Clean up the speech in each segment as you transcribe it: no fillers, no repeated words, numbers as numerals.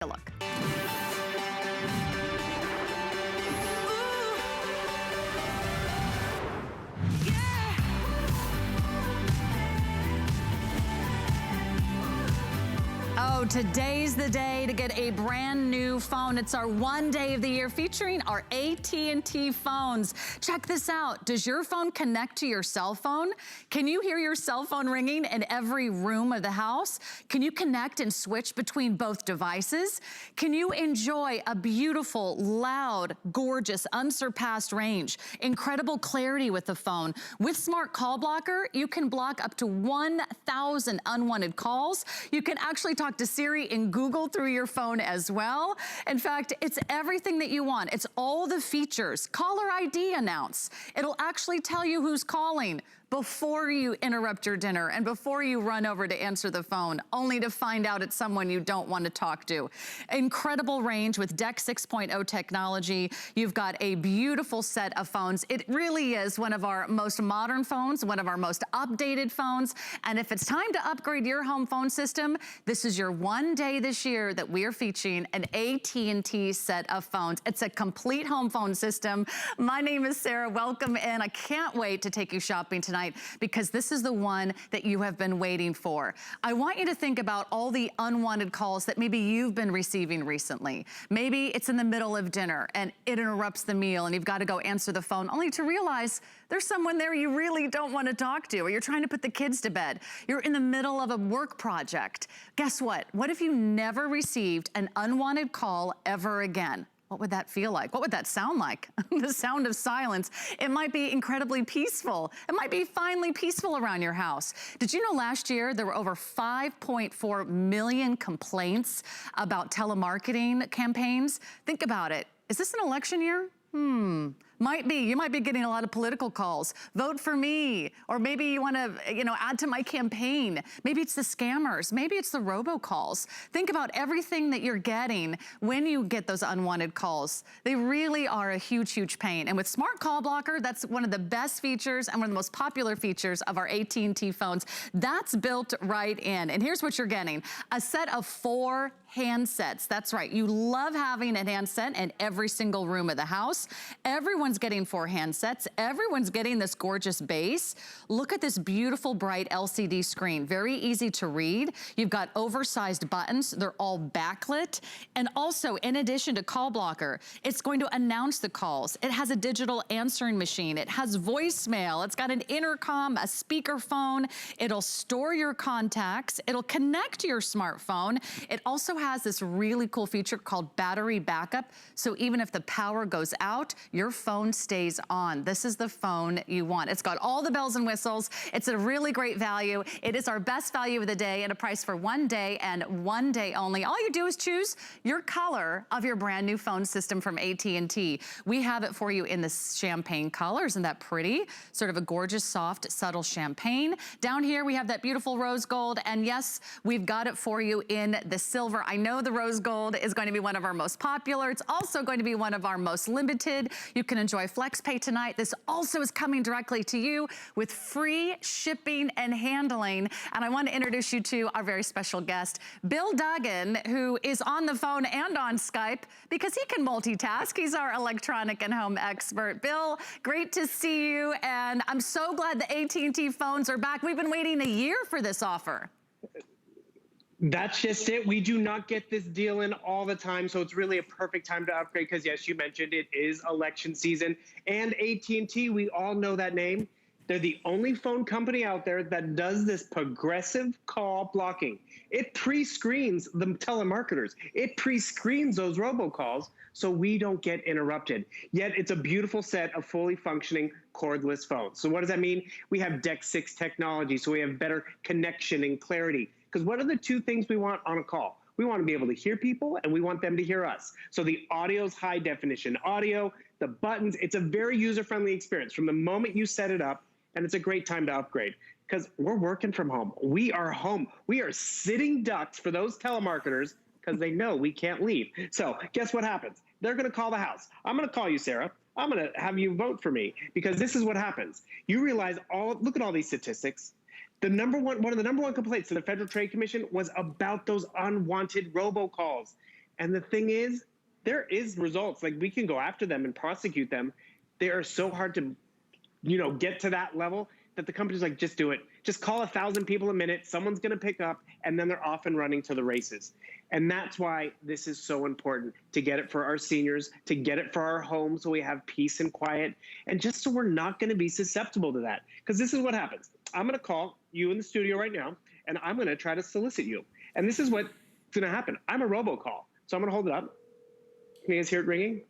a look. Oh, today's the day to get a brand new phone. It's our one day of the year featuring our AT&T phones. Check this out. Does your phone connect to your cell phone? Can you hear your cell phone ringing in every room of the house? Can you connect and switch between both devices? Can you enjoy a beautiful, loud, gorgeous, unsurpassed range? Incredible clarity with the phone. With Smart Call Blocker, you can block up to 1,000 unwanted calls. You can actually talk to Siri and Google through your phone as well. In fact, it's everything that you want. It's all the features. Caller ID announce. It'll actually tell you who's calling before you interrupt your dinner and before you run over to answer the phone, only to find out it's someone you don't want to talk to. Incredible range with DEC 6.0 technology. You've got a beautiful set of phones. It really is one of our most modern phones, one of our most updated phones. And if it's time to upgrade your home phone system, this is your one day this year that we are featuring an AT&T set of phones. It's a complete home phone system. My name is Sarah. Welcome in. I can't wait to take you shopping tonight, because this is the one that you have been waiting for. I want you to think about all the unwanted calls that maybe you've been receiving recently. Maybe it's in the middle of dinner and it interrupts the meal and you've got to go answer the phone, only to realize there's someone there you really don't want to talk to, or you're trying to put the kids to bed. You're in the middle of a work project. Guess what? What if you never received an unwanted call ever again? What would that feel like? What would that sound like? The sound of silence. It might be incredibly peaceful. It might be finally peaceful around your house. Did you know last year there were over 5.4 million complaints about telemarketing campaigns? Think about it. Is this an election year? Might be. You might be getting a lot of political calls. Vote for me. Or maybe you want to, add to my campaign. Maybe it's the scammers. Maybe it's the robocalls. Think about everything that you're getting when you get those unwanted calls. They really are a huge, huge pain. And with Smart Call Blocker, that's one of the best features and one of the most popular features of our AT&T phones. That's built right in. And here's what you're getting. A set of 4 handsets. That's right. You love having a handset in every single room of the house. Everyone's getting 4 handsets. Everyone's getting this gorgeous base. Look at this beautiful bright LCD screen. Very easy to read. You've got oversized buttons. They're all backlit. And also, in addition to Call Blocker, it's going to announce the calls. It has a digital answering machine. It has voicemail. It's got an intercom, a speakerphone. It'll store your contacts. It'll connect to your smartphone. It also has this really cool feature called battery backup. So even if the power goes out, your phone stays on. This is the phone you want. It's got all the bells and whistles. It's a really great value. It is our best value of the day at a price for one day and one day only. All you do is choose your color of your brand new phone system from AT&T. We have it for you in the champagne color. Isn't that pretty? Sort of a gorgeous, soft, subtle champagne. Down here, we have that beautiful rose gold. And yes, we've got it for you in the silver. I know the rose gold is going to be one of our most popular. It's also going to be one of our most limited. You can enjoy FlexPay tonight. This also is coming directly to you with free shipping and handling. And I want to introduce you to our very special guest, Bill Duggan, who is on the phone and on Skype because he can multitask. He's our electronic and home expert. Bill, great to see you. And I'm so glad the AT&T phones are back. We've been waiting a year for this offer. That's just it. We do not get this deal in all the time, so it's really a perfect time to upgrade because, yes, you mentioned it is election season. And AT&T, we all know that name. They're the only phone company out there that does this progressive call blocking. It pre-screens the telemarketers. It pre-screens those robocalls so we don't get interrupted. Yet it's a beautiful set of fully functioning cordless phones. So what does that mean? We have DEC 6 technology, so we have better connection and clarity. Because what are the 2 things we want on a call? We want to be able to hear people and we want them to hear us. So the audio's high definition audio, the buttons, it's a very user-friendly experience from the moment you set it up, and it's a great time to upgrade because we're working from home. We are home. We are sitting ducks for those telemarketers because they know we can't leave. So guess what happens? They're going to call the house. I'm going to call you, Sarah. I'm going to have you vote for me because this is what happens. You realize look at all these statistics. One of the number one complaints to the Federal Trade Commission was about those unwanted robocalls. And the thing is, there is results. Like, we can go after them and prosecute them. They are so hard to, get to that level that the company's like, just do it. Just call 1,000 people a minute. Someone's going to pick up, and then they're off and running to the races. And that's why this is so important, to get it for our seniors, to get it for our homes so we have peace and quiet, and just so we're not going to be susceptible to that. Because this is what happens. I'm going to call you in the studio right now, and I'm going to try to solicit you. And this is what's going to happen. I'm a robocall. So I'm going to hold it up. Can you guys hear it ringing?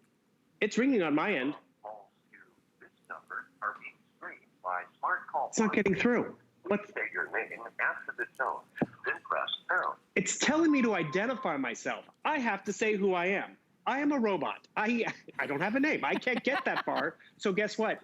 It's ringing on my end. It's not getting through. Let's say your name after the tone, then press pound. It's telling me to identify myself. I have to say who I am. I am a robot. I don't have a name. I can't get that far. So guess what?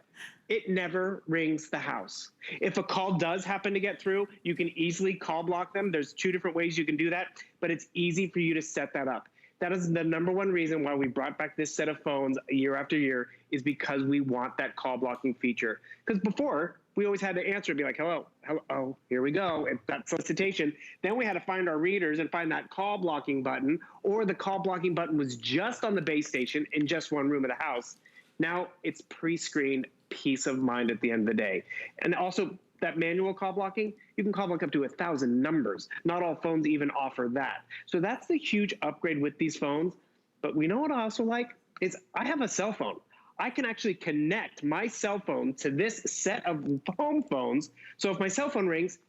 It never rings the house. If a call does happen to get through, you can easily call block them. There's 2 different ways you can do that, but it's easy for you to set that up. That is the #1 reason why we brought back this set of phones year after year, is because we want that call blocking feature. Because before, we always had to answer and be like, hello, hello, here we go. It's that solicitation. Then we had to find our readers and find that call blocking button, or the call blocking button was just on the base station in just one room of the house. Now it's pre-screened, peace of mind at the end of the day. And also, that manual call blocking, you can call block up to 1,000 numbers. Not all phones even offer that. So that's the huge upgrade with these phones. But we know what I also like is I have a cell phone. I can actually connect my cell phone to this set of home phones. So if my cell phone rings,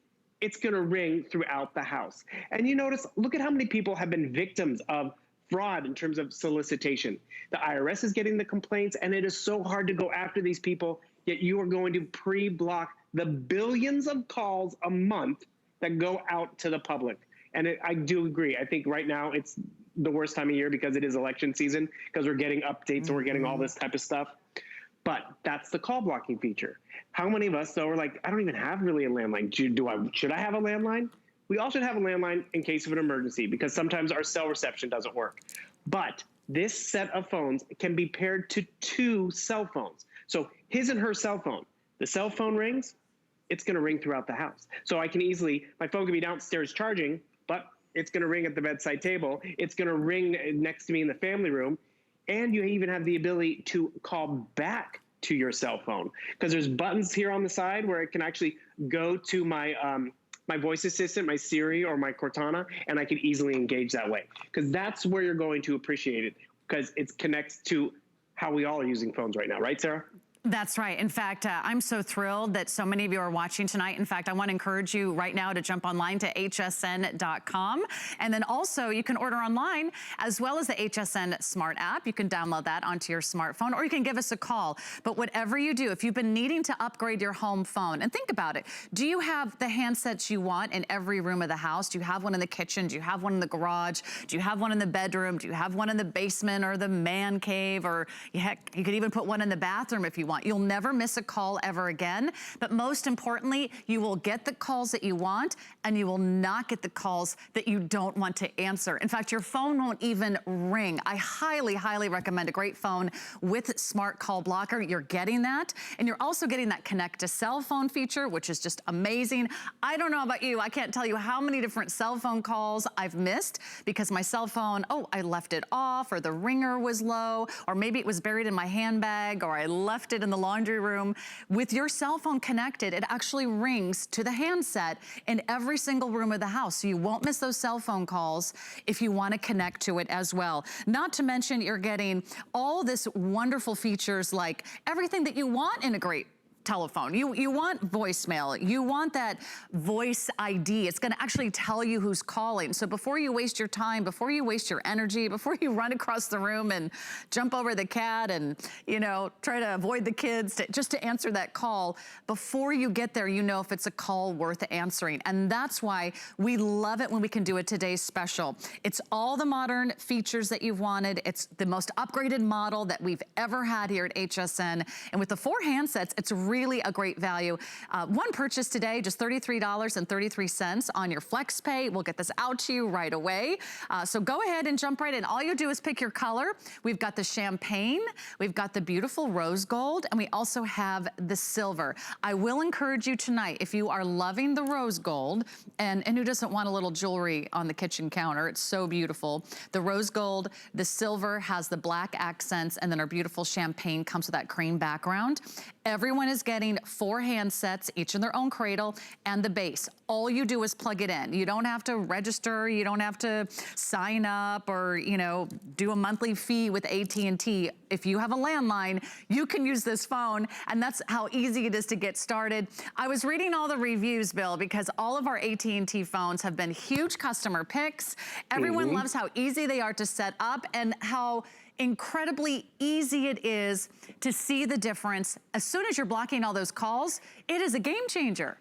it's going to ring throughout the house. And you notice, look at how many people have been victims of fraud in terms of solicitation. The IRS is getting the complaints, and it is so hard to go after these people, yet you are going to pre-block the billions of calls a month that go out to the public. And I do agree. I think right now it's the worst time of year because it is election season, because we're getting updates and we're getting all this type of stuff. But that's the call blocking feature. How many of us, though, are like, I don't even have really a landline. Should I have a landline? We all should have a landline in case of an emergency, because sometimes our cell reception doesn't work. But this set of phones can be paired to 2 cell phones. So his and her cell phone, the cell phone rings, it's going to ring throughout the house. So I can easily, my phone can be downstairs charging, but it's going to ring at the bedside table. It's going to ring next to me in the family room. And you even have the ability to call back to your cell phone, because there's buttons here on the side where it can actually go to my my voice assistant, my Siri or my Cortana, and I can easily engage that way. Because that's where you're going to appreciate it, because it connects to how we all are using phones right now. Right, Sarah? That's right. In fact, I'm so thrilled that so many of you are watching tonight. In fact, I want to encourage you right now to jump online to hsn.com. And then also you can order online, as well as the HSN Smart app. You can download that onto your smartphone, or you can give us a call. But whatever you do, if you've been needing to upgrade your home phone, and think about it, do you have the handsets you want in every room of the house? Do you have one in the kitchen? Do you have one in the garage? Do you have one in the bedroom? Do you have one in the basement or the man cave? Or heck, you could even put one in the bathroom if you want. You'll never miss a call ever again. But most importantly, you will get the calls that you want, and you will not get the calls that you don't want to answer. In fact, your phone won't even ring. I highly, highly recommend a great phone with Smart Call Blocker. You're getting that. And you're also getting that connect to cell phone feature, which is just amazing. I don't know about you. I can't tell you how many different cell phone calls I've missed because my cell phone, I left it off, or the ringer was low, or maybe it was buried in my handbag, or I left it in the laundry room. With your cell phone connected, it actually rings to the handset in every single room of the house. So you won't miss those cell phone calls if you want to connect to it as well. Not to mention, you're getting all this wonderful features, like everything that you want in a great telephone. You want voicemail. You want that voice ID. It's going to actually tell you who's calling. So before you waste your time, before you waste your energy, before you run across the room and jump over the cat and, try to avoid the kids just to answer that call, before you get there, you know if it's a call worth answering. And that's why we love it when we can do it today's special. It's all the modern features that you've wanted. It's the most upgraded model that we've ever had here at HSN. And with the 4 handsets, it's really really a great value. One purchase today, just $33.33 on your FlexPay. We'll get this out to you right away. So go ahead and jump right in. All you do is pick your color. We've got the champagne, we've got the beautiful rose gold, and we also have the silver. I will encourage you tonight, if you are loving the rose gold, and who doesn't want a little jewelry on the kitchen counter? It's so beautiful. The rose gold, the silver has the black accents, and then our beautiful champagne comes with that cream background. Everyone is getting 4 handsets, each in their own cradle, and the base. All you do is plug it in. You don't have to register, you don't have to sign up or, you know, do a monthly fee with AT&T. If you have a landline, you can use this phone, and that's how easy it is to get started. I was reading all the reviews, Bill, because all of our AT&T phones have been huge customer picks. Everyone loves how easy they are to set up and how incredibly easy it is to see the difference. As soon as you're blocking all those calls, it is a game changer.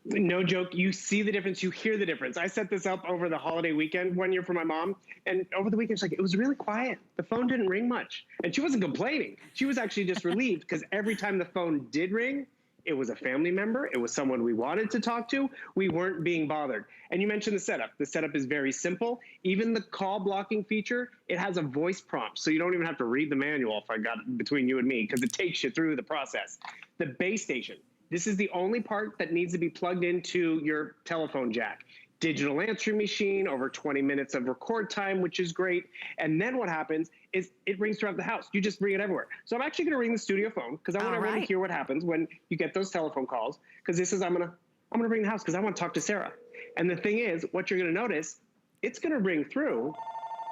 No joke, you see the difference, you hear the difference. I set this up over the holiday weekend one year for my mom, and over the weekend, she's like, it was really quiet. The phone didn't ring much. And she wasn't complaining. She was actually just relieved because every time the phone did ring, it was a family member, it was someone we wanted to talk to, we weren't being bothered. And you mentioned the setup. The setup is very simple. Even the call blocking feature, it has a voice prompt, so you don't even have to read the manual, if I got it between you and me, because it takes you through the process. The base station, this is the only part that needs to be plugged into your telephone jack. Digital answering machine, over 20 minutes of record time, which is great. And then what happens is it rings throughout the house. You just ring it everywhere. So I'm actually gonna ring the studio phone because I want everyone to hear what happens when you get those telephone calls. Because this is, I'm gonna ring the house because I want to talk to Sarah. And the thing is, what you're gonna notice, it's gonna ring through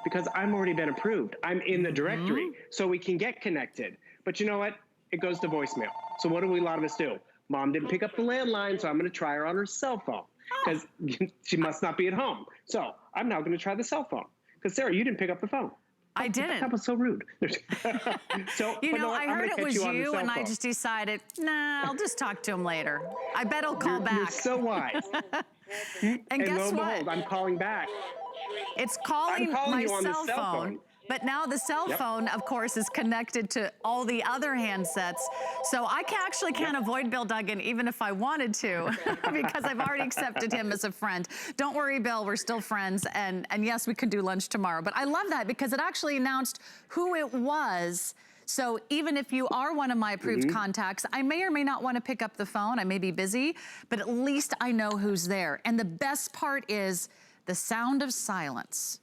because I'm already been approved. I'm in the directory, so we can get connected. But you know what? It goes to voicemail. So what do a lot of us do? Mom didn't pick up the landline, so I'm gonna try her on her cell phone because she must not be at home. So I'm now gonna try the cell phone because Sarah, you didn't pick up the phone. I didn't. That was so rude. So, you know, I heard it was you, and I just decided, nah, I'll just talk to him later. I bet he'll call back. You're so wise. and guess lo and what? behold, I'm calling back. It's calling my you on cell the phone. But now the cell phone, of course, is connected to all the other handsets. So I actually can't avoid Bill Duggan even if I wanted to because I've already accepted him as a friend. Don't worry, Bill, we're still friends. And yes, we can do lunch tomorrow. But I love that because it actually announced who it was. So even if you are one of my approved contacts, I may or may not want to pick up the phone. I may be busy, but at least I know who's there. And the best part is the sound of silence.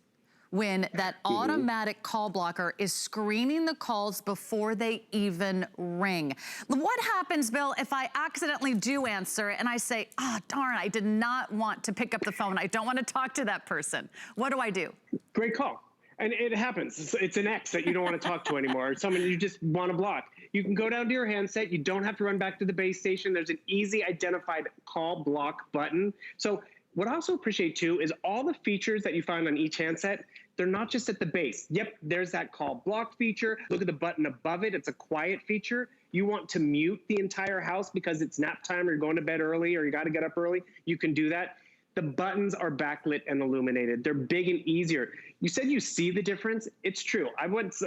When that automatic call blocker is screening the calls before they even ring. What happens, Bill, if I accidentally do answer and I say, oh, darn, I did not want to pick up the phone. I don't want to talk to that person. What do I do? Great call. And it happens. It's an ex that you don't want to talk to anymore, or someone you just want to block. You can go down to your handset. You don't have to run back to the base station. There's an easy identified call block button. So what I also appreciate too is all the features that you find on each handset, they're not just at the base. Yep, there's that call block feature. Look at the button above it. It's a quiet feature. You want to mute the entire house because it's nap time or you're going to bed early or you got to get up early. You can do that. The buttons are backlit and illuminated. They're big and easier. You said you see the difference. It's true. I once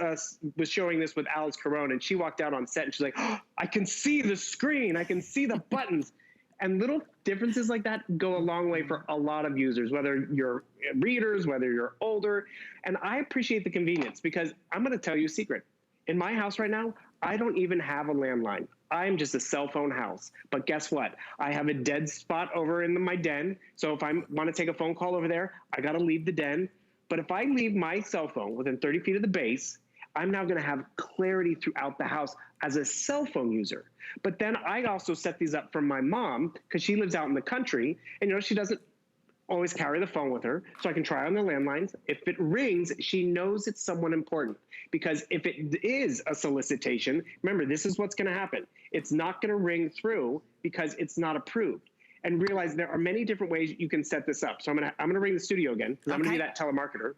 was showing this with Alice Caron and she walked out on set and she's like, oh, I can see the screen. I can see the buttons. And little differences like that go a long way for a lot of users, whether you're readers, whether you're older. And I appreciate the convenience because I'm going to tell you a secret. In my house right now, I don't even have a landline. I'm just a cell phone house. But guess what? I have a dead spot over in my den. So if I want to take a phone call over there, I got to leave the den. But if I leave my cell phone within 30 feet of the base, I'm now going to have clarity throughout the house as a cell phone user. But then I also set these up for my mom because she lives out in the country and, you know, she doesn't always carry the phone with her. So I can try on the landlines. If it rings, she knows it's someone important because if it is a solicitation, remember, this is what's going to happen. It's not going to ring through because it's not approved. And realize there are many different ways you can set this up. So I'm going to ring the studio again because I'm going to be that telemarketer.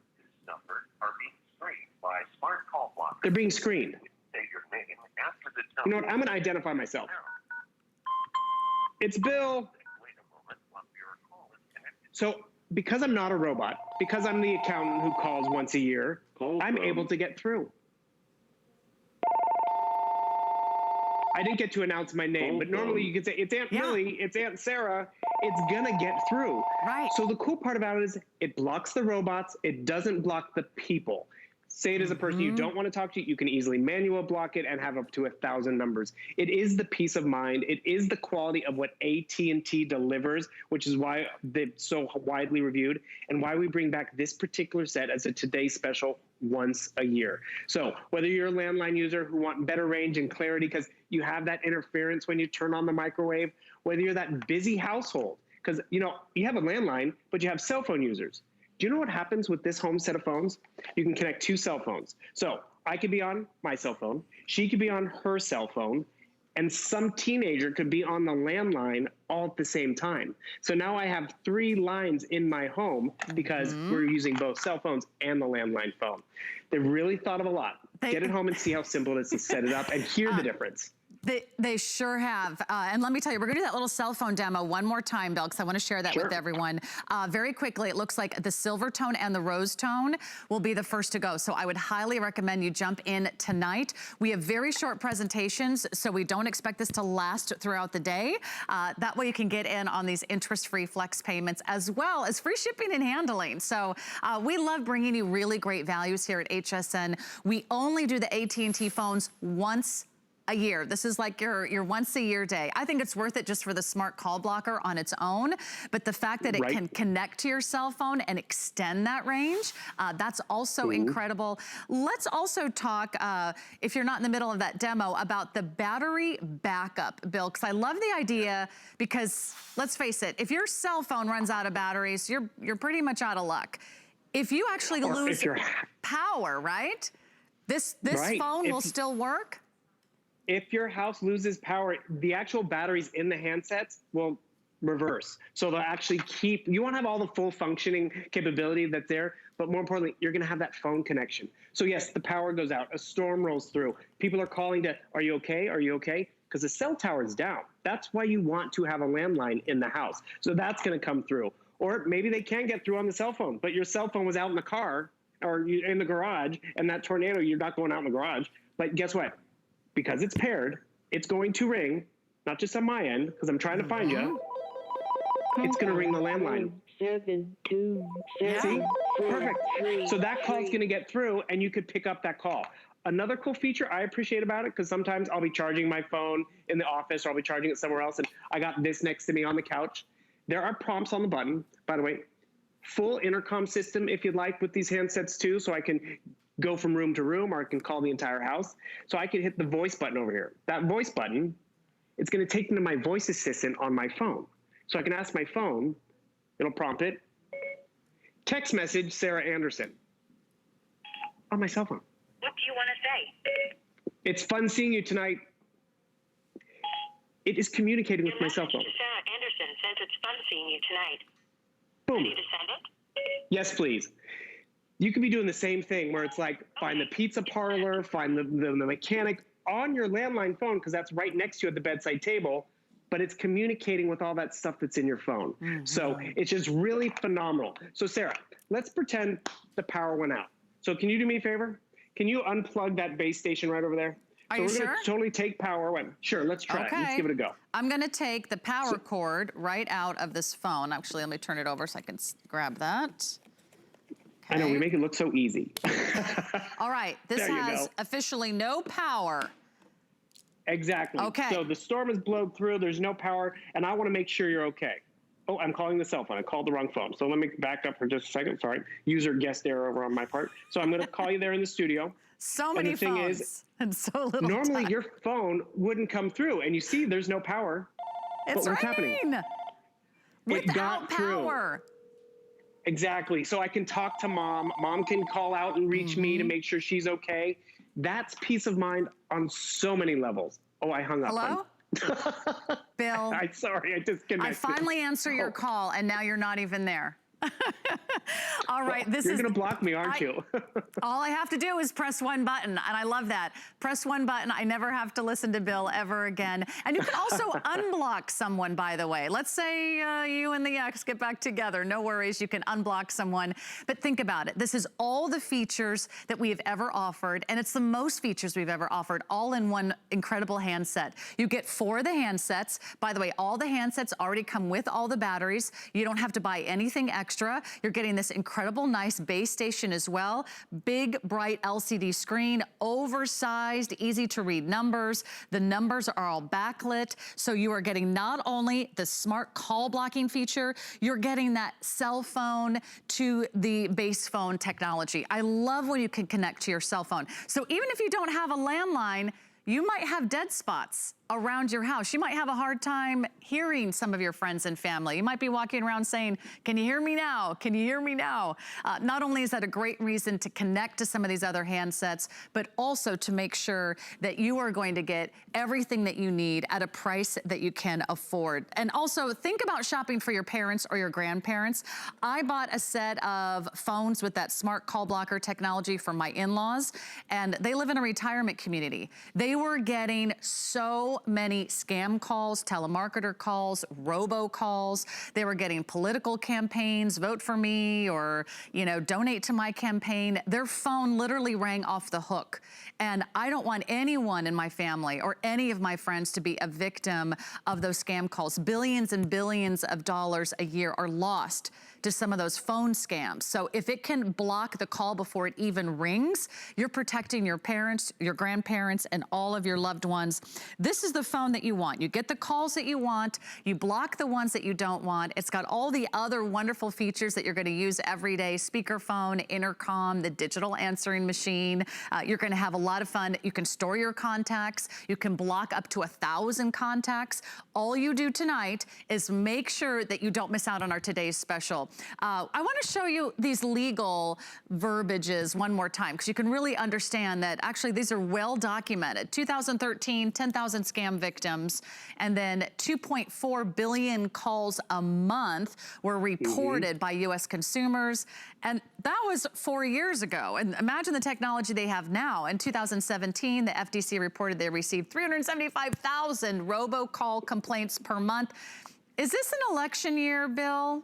Numbers are being screened by smart call blockers. They're being screened. Say your name after the tone. You know what? I'm going to identify myself. It's Bill. Wait a moment while your call is connected. So because I'm not a robot, because I'm the accountant who calls once a year, I'm able to get through. I didn't get to announce my name, but normally you could say, it's Aunt Millie, it's Aunt Sarah. It's gonna get through. Right. So the cool part about it is it blocks the robots. It doesn't block the people. Say it as a person you don't want to talk to, you can easily manual block it and have up to 1,000 numbers. It is the peace of mind. It is the quality of what AT&T delivers, which is why they're so widely reviewed and why we bring back this particular set as a Today Special once a year. So whether you're a landline user who want better range and clarity because you have that interference when you turn on the microwave, whether you're that busy household, because you have a landline, but you have cell phone users. Do you know what happens with this home set of phones? You can connect 2 cell phones. So I could be on my cell phone, she could be on her cell phone, and some teenager could be on the landline all at the same time. So now I have 3 lines in my home because we're using both cell phones and the landline phone. They really thought of a lot. Get it home and see how simple it is to set it up and hear the difference. They sure have. And let me tell you, we're gonna do that little cell phone demo one more time, Bill, because I wanna share that with everyone. Very quickly, it looks like the silver tone and the rose tone will be the first to go. So I would highly recommend you jump in tonight. We have very short presentations, so we don't expect this to last throughout the day. That way you can get in on these interest-free flex payments as well as free shipping and handling. So we love bringing you really great values here at HSN. We only do the AT&T phones once a year. This is like your once a year day. I think it's worth it just for the smart call blocker on its own, but the fact that it can connect to your cell phone and extend that range, that's also incredible. Let's also talk, if you're not in the middle of that demo, about the battery backup, Bill, because I love the idea because let's face it, if your cell phone runs out of batteries, you're pretty much out of luck. If you actually lose power, right? This phone will still work? If your house loses power, the actual batteries in the handsets will reverse. So they'll actually keep, you won't have all the full functioning capability that's there, but more importantly, you're gonna have that phone connection. So yes, the power goes out, a storm rolls through. People are calling to, are you okay? Are you okay? Because the cell tower is down. That's why you want to have a landline in the house. So that's gonna come through. Or maybe they can get through on the cell phone, but your cell phone was out in the car or in the garage, and that tornado, you're not going out in the garage. But guess what? Because it's paired, it's going to ring, not just on my end, because I'm trying to find you. It's going to ring the landline. 7, 2, 7, See? Perfect. So that call's going to get through, and you could pick up that call. Another cool feature I appreciate about it, because sometimes I'll be charging my phone in the office, or I'll be charging it somewhere else, and I got this next to me on the couch. There are prompts on the button, by the way. Full intercom system, if you'd like, with these handsets too, so I can go from room to room, or I can call the entire house. So I can hit the voice button over here. That voice button, it's gonna take me to my voice assistant on my phone. So I can ask my phone, it'll prompt it, text message Sarah Anderson on my cell phone. What do you want to say? It's fun seeing you tonight. It is communicating with my cell phone. Sarah Anderson says it's fun seeing you tonight. Boom. Ready to send it? Yes, please. You could be doing the same thing where it's like, find the pizza parlor, find the mechanic on your landline phone, because that's right next to you at the bedside table, but it's communicating with all that stuff that's in your phone. So it's just really phenomenal. So Sarah, let's pretend the power went out. So can you do me a favor? Can you unplug that base station right over there? Are so you we're sure? Gonna totally take power. Sure, let's try it. Let's give it a go. I'm gonna take the power cord right out of this phone. Actually, let me turn it over so I can grab that. I know, we make it look so easy. All right, this has officially no power. Exactly. Okay. So the storm has blown through, there's no power, and I want to make sure you're okay. Oh, I'm calling the cell phone. I called the wrong phone. So let me back up for just a second. Sorry. User guest error over on my part. So I'm going to call you there in the studio. So many phones and so little normally time. Your phone wouldn't come through, and you see there's no power. It's what's happening? Without power. Exactly. So I can talk to mom. Mom can call out and reach me to make sure she's okay. That's peace of mind on so many levels. Oh, I hung up. Hello? Bill. I'm sorry, I disconnected. I finally answer your call, and now you're not even there. All right, this You're is... You're gonna block me, aren't you? All I have to do is press one button, and I love that. Press one button, I never have to listen to Bill ever again. And you can also unblock someone, by the way. Let's say you and the ex get back together. No worries, you can unblock someone. But think about it. This is all the features that we have ever offered, and it's the most features we've ever offered, all in one incredible handset. You get 4 of the handsets. By the way, all the handsets already come with all the batteries. You don't have to buy anything extra. You're getting this incredible, nice base station as well. Big, bright LCD screen, oversized, easy to read numbers. The numbers are all backlit. So you are getting not only the smart call blocking feature, you're getting that cell phone to the base phone technology. I love when you can connect to your cell phone. So even if you don't have a landline, you might have dead spots around your house. You might have a hard time hearing some of your friends and family. You might be walking around saying, can you hear me now? Can you hear me now? Not only is that a great reason to connect to some of these other handsets, but also to make sure that you are going to get everything that you need at a price that you can afford. And also think about shopping for your parents or your grandparents. I bought a set of phones with that smart call blocker technology for my in-laws, and they live in a retirement community. They were getting so many scam calls, telemarketer calls, robocalls. They were getting political campaigns, vote for me, or, you know, donate to my campaign. Their phone literally rang off the hook. And I don't want anyone in my family or any of my friends to be a victim of those scam calls. Billions and billions of dollars a year are lost to some of those phone scams. So if it can block the call before it even rings, you're protecting your parents, your grandparents, and all of your loved ones. This is the phone that you want. You get the calls that you want, you block the ones that you don't want. It's got all the other wonderful features that you're gonna use every day: speakerphone, intercom, the digital answering machine. You're gonna have a lot of fun. You can store your contacts. You can block up to 1,000 contacts. All you do tonight is make sure that you don't miss out on our today's special. I want to show you these legal verbiages one more time, because you can really understand that actually these are well documented. 2013, 10,000 scam victims, and then 2.4 billion calls a month were reported by US consumers. And that was 4 years ago. And imagine the technology they have now. In 2017, the FTC reported they received 375,000 robocall complaints per month. Is this an election year, Bill?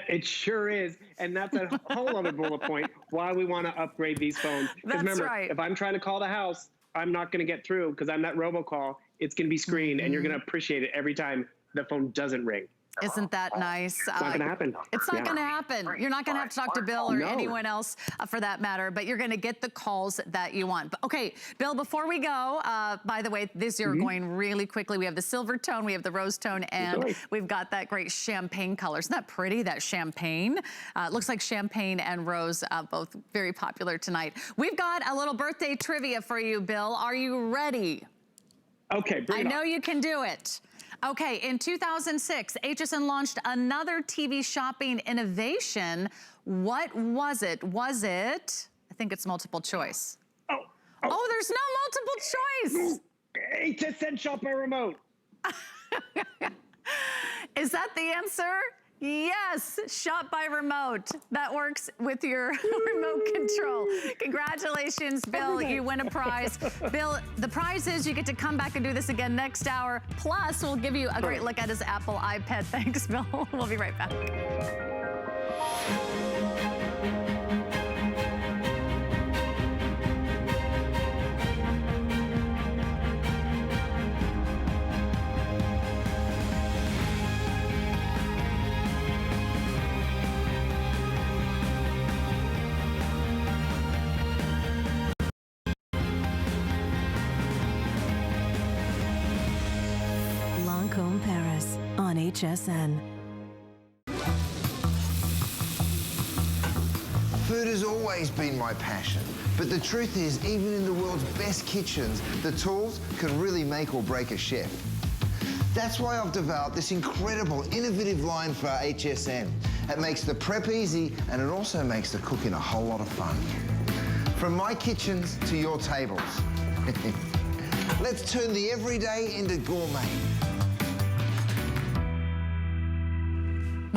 It sure is. And that's a whole other bullet point why we want to upgrade these phones. Because remember, right. If I'm trying to call the house, I'm not going to get through because I'm that robocall. It's going to be screened, and you're going to appreciate it every time the phone doesn't ring. Isn't that nice? It's not going to happen. It's not going to happen. You're not going to have to talk to Bill or anyone else for that matter, but you're going to get the calls that you want. But, okay, Bill, before we go, by the way, these are going really quickly. We have the silver tone, we have the rose tone, and we've got that great champagne color. Isn't that pretty, that champagne? It looks like champagne and rose, both very popular tonight. We've got a little birthday trivia for you, Bill. Are you ready? Okay, bring it on. I know you can do it. Okay, in 2006, HSN launched another TV shopping innovation. What was it? Was it, I think it's multiple choice. Oh, there's no multiple choice. HSN Shop by Remote. Is that the answer? Yes, shop by remote. That works with your remote control. Congratulations, Bill. You win a prize. Bill, the prize is you get to come back and do this again next hour. Plus, we'll give you a great look at his Apple iPad. Thanks, Bill. We'll be right back. Paris on HSN. Food has always been my passion, but the truth is, even in the world's best kitchens, the tools can really make or break a chef. That's why I've developed this incredible, innovative line for HSN. It makes the prep easy, and it also makes the cooking a whole lot of fun. From my kitchens to your tables. Let's turn the everyday into gourmet.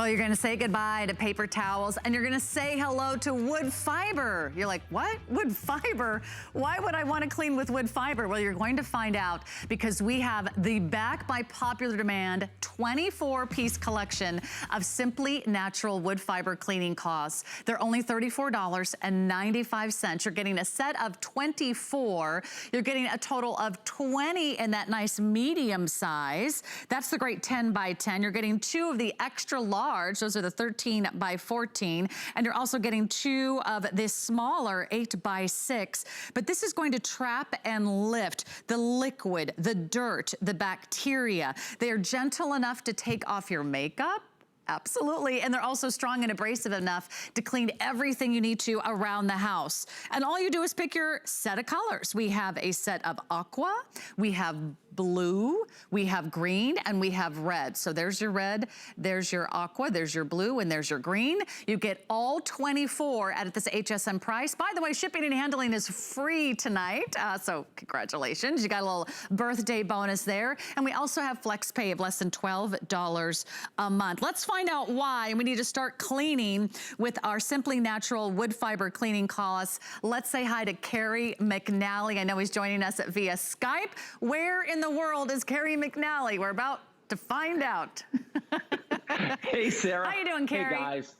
Well, you're gonna say goodbye to paper towels and you're gonna say hello to wood fiber. You're like, what? Wood fiber? Why would I wanna clean with wood fiber? Well, you're going to find out because we have the back by popular demand 24-piece collection of Simply Natural wood fiber cleaning cloths. They're only $34.95. You're getting a set of 24. You're getting a total of 20 in that nice medium size. That's the great 10 by 10. You're getting 2 of the extra large. Those are the 13 by 14. And you're also getting 2 of this smaller 8 by 6. But this is going to trap and lift the liquid, the dirt, the bacteria. They are gentle enough to take off your makeup. Absolutely, and they're also strong and abrasive enough to clean everything you need to around the house. And all you do is pick your set of colors. We have a set of aqua, we have blue, we have green, and we have red. So there's your red, there's your aqua, there's your blue, and there's your green. You get all 24 at this HSN price. By the way, shipping and handling is free tonight, so congratulations. You got a little birthday bonus there. And we also have flex pay of less than $12 a month. Let's find out why we need to start cleaning with our Simply Natural wood fiber cleaning cloths. Let's say hi to Carrie McNally. I know he's joining us via Skype. Where in the world is Carrie McNally? We're about to find out. Hey, Sarah. How you doing, Carrie? Hey, guys.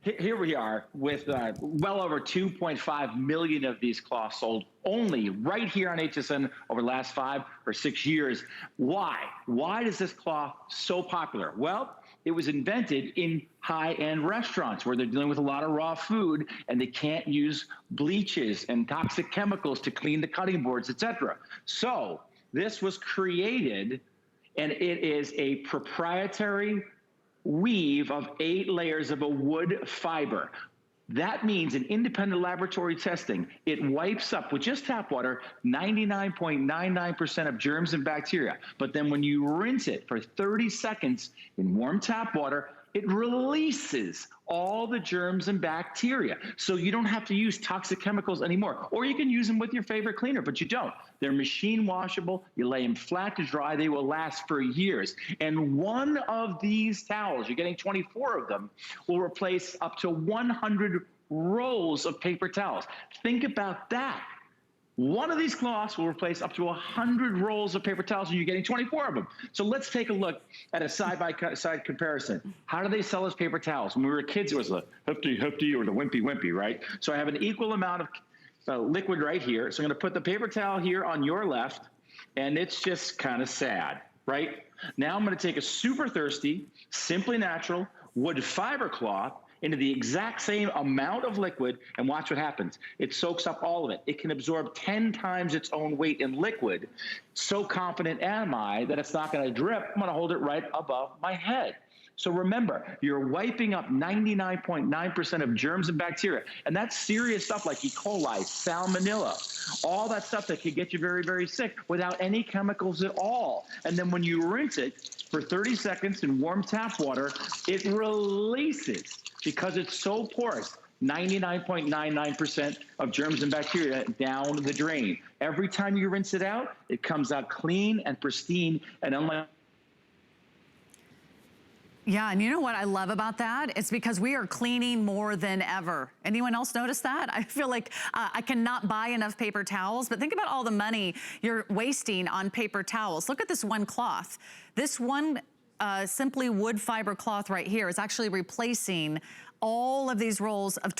Here we are with well over 2.5 million of these cloths sold only right here on HSN over the last 5 or 6 years. Why? Why is this cloth so popular? Well, it was invented in high-end restaurants where they're dealing with a lot of raw food and they can't use bleaches and toxic chemicals to clean the cutting boards, etc. So this was created, and it is a proprietary weave of 8 layers of a wood fiber. That means in independent laboratory testing, it wipes up with just tap water 99.99% of germs and bacteria. But then when you rinse it for 30 seconds in warm tap water, it releases all the germs and bacteria. So you don't have to use toxic chemicals anymore. Or you can use them with your favorite cleaner, but you don't. They're machine washable. You lay them flat to dry. They will last for years. And one of these towels, you're getting 24 of them, will replace up to 100 rolls of paper towels. Think about that. One of these cloths will replace up to 100 rolls of paper towels, and you're getting 24 of them. So let's take a look at a side-by-side comparison. How do they sell us paper towels? When we were kids, it was the Hefty or the Wimpy, right? So I have an equal amount of liquid right here. So I'm going to put the paper towel here on your left, and it's just kind of sad, right? Now I'm going to take a super thirsty, Simply Natural wood fiber cloth into the exact same amount of liquid, and watch what happens. It soaks up all of it. It can absorb 10 times its own weight in liquid. So confident am I that it's not going to drip. I'm going to hold it right above my head. So remember, you're wiping up 99.9% of germs and bacteria. And that's serious stuff like E. coli, salmonella, all that stuff that could get you very, very sick without any chemicals at all. And then when you rinse it for 30 seconds in warm tap water, it releases, because it's so porous, 99.99% of germs and bacteria down the drain. Every time you rinse it out, it comes out clean and pristine, and unlike Yeah, and you know what I love about that? It's because we are cleaning more than ever. Anyone else notice that? I feel like I cannot buy enough paper towels, but think about all the money you're wasting on paper towels. Look at this one cloth. This one Simply wood fiber cloth right here is actually replacing all of these rolls of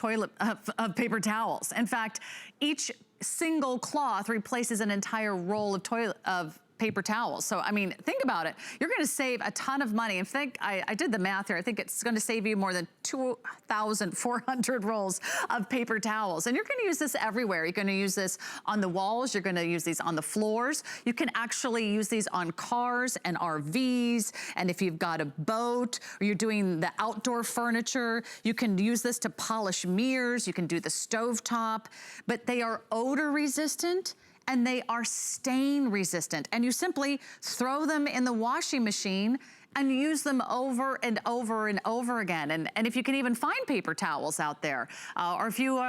of paper towels. In fact, each single cloth replaces an entire roll of paper towels. So, I mean, think about it. You're gonna save a ton of money. In fact, I did the math here. I think it's gonna save you more than 2,400 rolls of paper towels. And you're gonna use this everywhere. You're gonna use this on the walls. You're gonna use these on the floors. You can actually use these on cars and RVs. And if you've got a boat or you're doing the outdoor furniture, you can use this to polish mirrors. You can do the stovetop, but they are odor resistant and they are stain resistant. And you simply throw them in the washing machine and use them over and over and over again. And if you can even find paper towels out there, or if you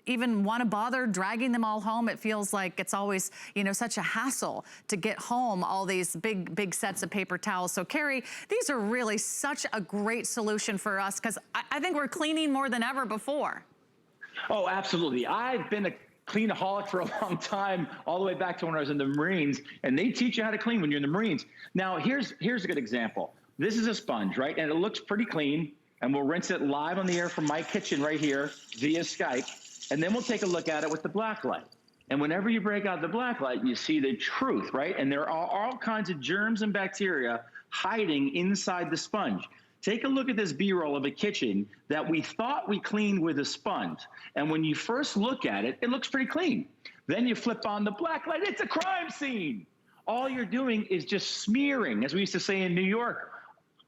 even want to bother dragging them all home. It feels like it's always, you know, such a hassle to get home all these big sets of paper towels. So Carrie, these are really such a great solution for us, because I think we're cleaning more than ever before. Oh, absolutely. I've been a cleanaholic for a long time, all the way back to when I was in the Marines, and they teach you how to clean when you're in the Marines. Now, here's a good example. This is a sponge, right? And it looks pretty clean, and we'll rinse it live on the air from my kitchen right here via Skype, and then we'll take a look at it with the black light. And whenever you break out the black light, you see the truth, right? And there are all kinds of germs and bacteria hiding inside the sponge. Take a look at this B-roll of a kitchen that we thought we cleaned with a sponge. And when you first look at it, it looks pretty clean. Then you flip on the black light, it's a crime scene. All you're doing is just smearing, as we used to say in New York,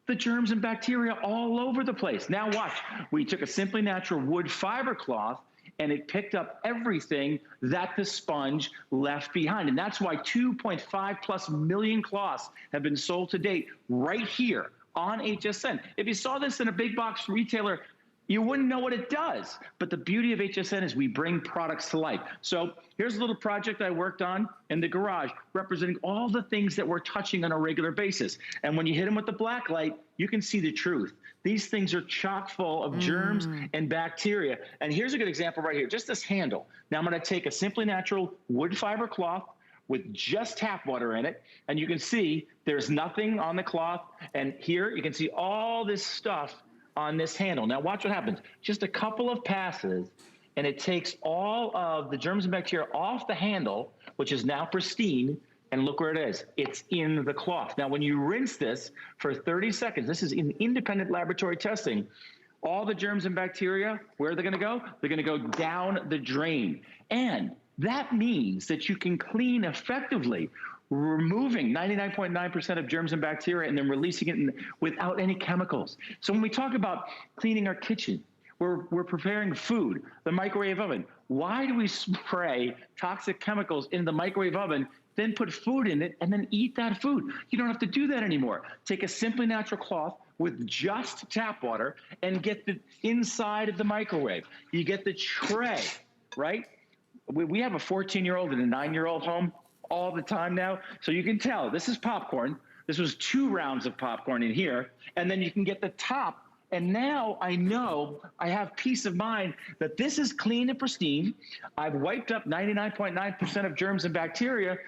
the germs and bacteria all over the place. Now watch, we took a Simply Natural wood fiber cloth, and it picked up everything that the sponge left behind. And that's why 2.5+ million cloths have been sold to date right here on HSN. If you saw this in a big box retailer, you wouldn't know what it does. But the beauty of HSN is we bring products to life. So here's a little project I worked on in the garage, representing all the things that we're touching on a regular basis. And when you hit them with the black light, you can see the truth. These things are chock full of germs and bacteria. And here's a good example right here, just this handle. Now I'm gonna take a Simply Natural wood fiber cloth with just tap water in it, and you can see there's nothing on the cloth, and here you can see all this stuff on this handle. Now watch what happens. Just a couple of passes, and it takes all of the germs and bacteria off the handle, which is now pristine, and look where it is. It's in the cloth. Now when you rinse this for 30 seconds, this is in independent laboratory testing, all the germs and bacteria, where are they gonna go? They're gonna go down the drain. And that means that you can clean effectively, removing 99.9% of germs and bacteria and then releasing it without any chemicals. So when we talk about cleaning our kitchen, we're preparing food, the microwave oven. Why do we spray toxic chemicals in the microwave oven, then put food in it, and then eat that food? You don't have to do that anymore. Take a Simply Natural cloth with just tap water and get the inside of the microwave. You get the tray, right? We have a 14-year-old and a 9-year-old home all the time now. So you can tell this is popcorn. This was 2 rounds of popcorn in here. And then you can get the top. And now I know I have peace of mind that this is clean and pristine. I've wiped up 99.9% of germs and bacteria,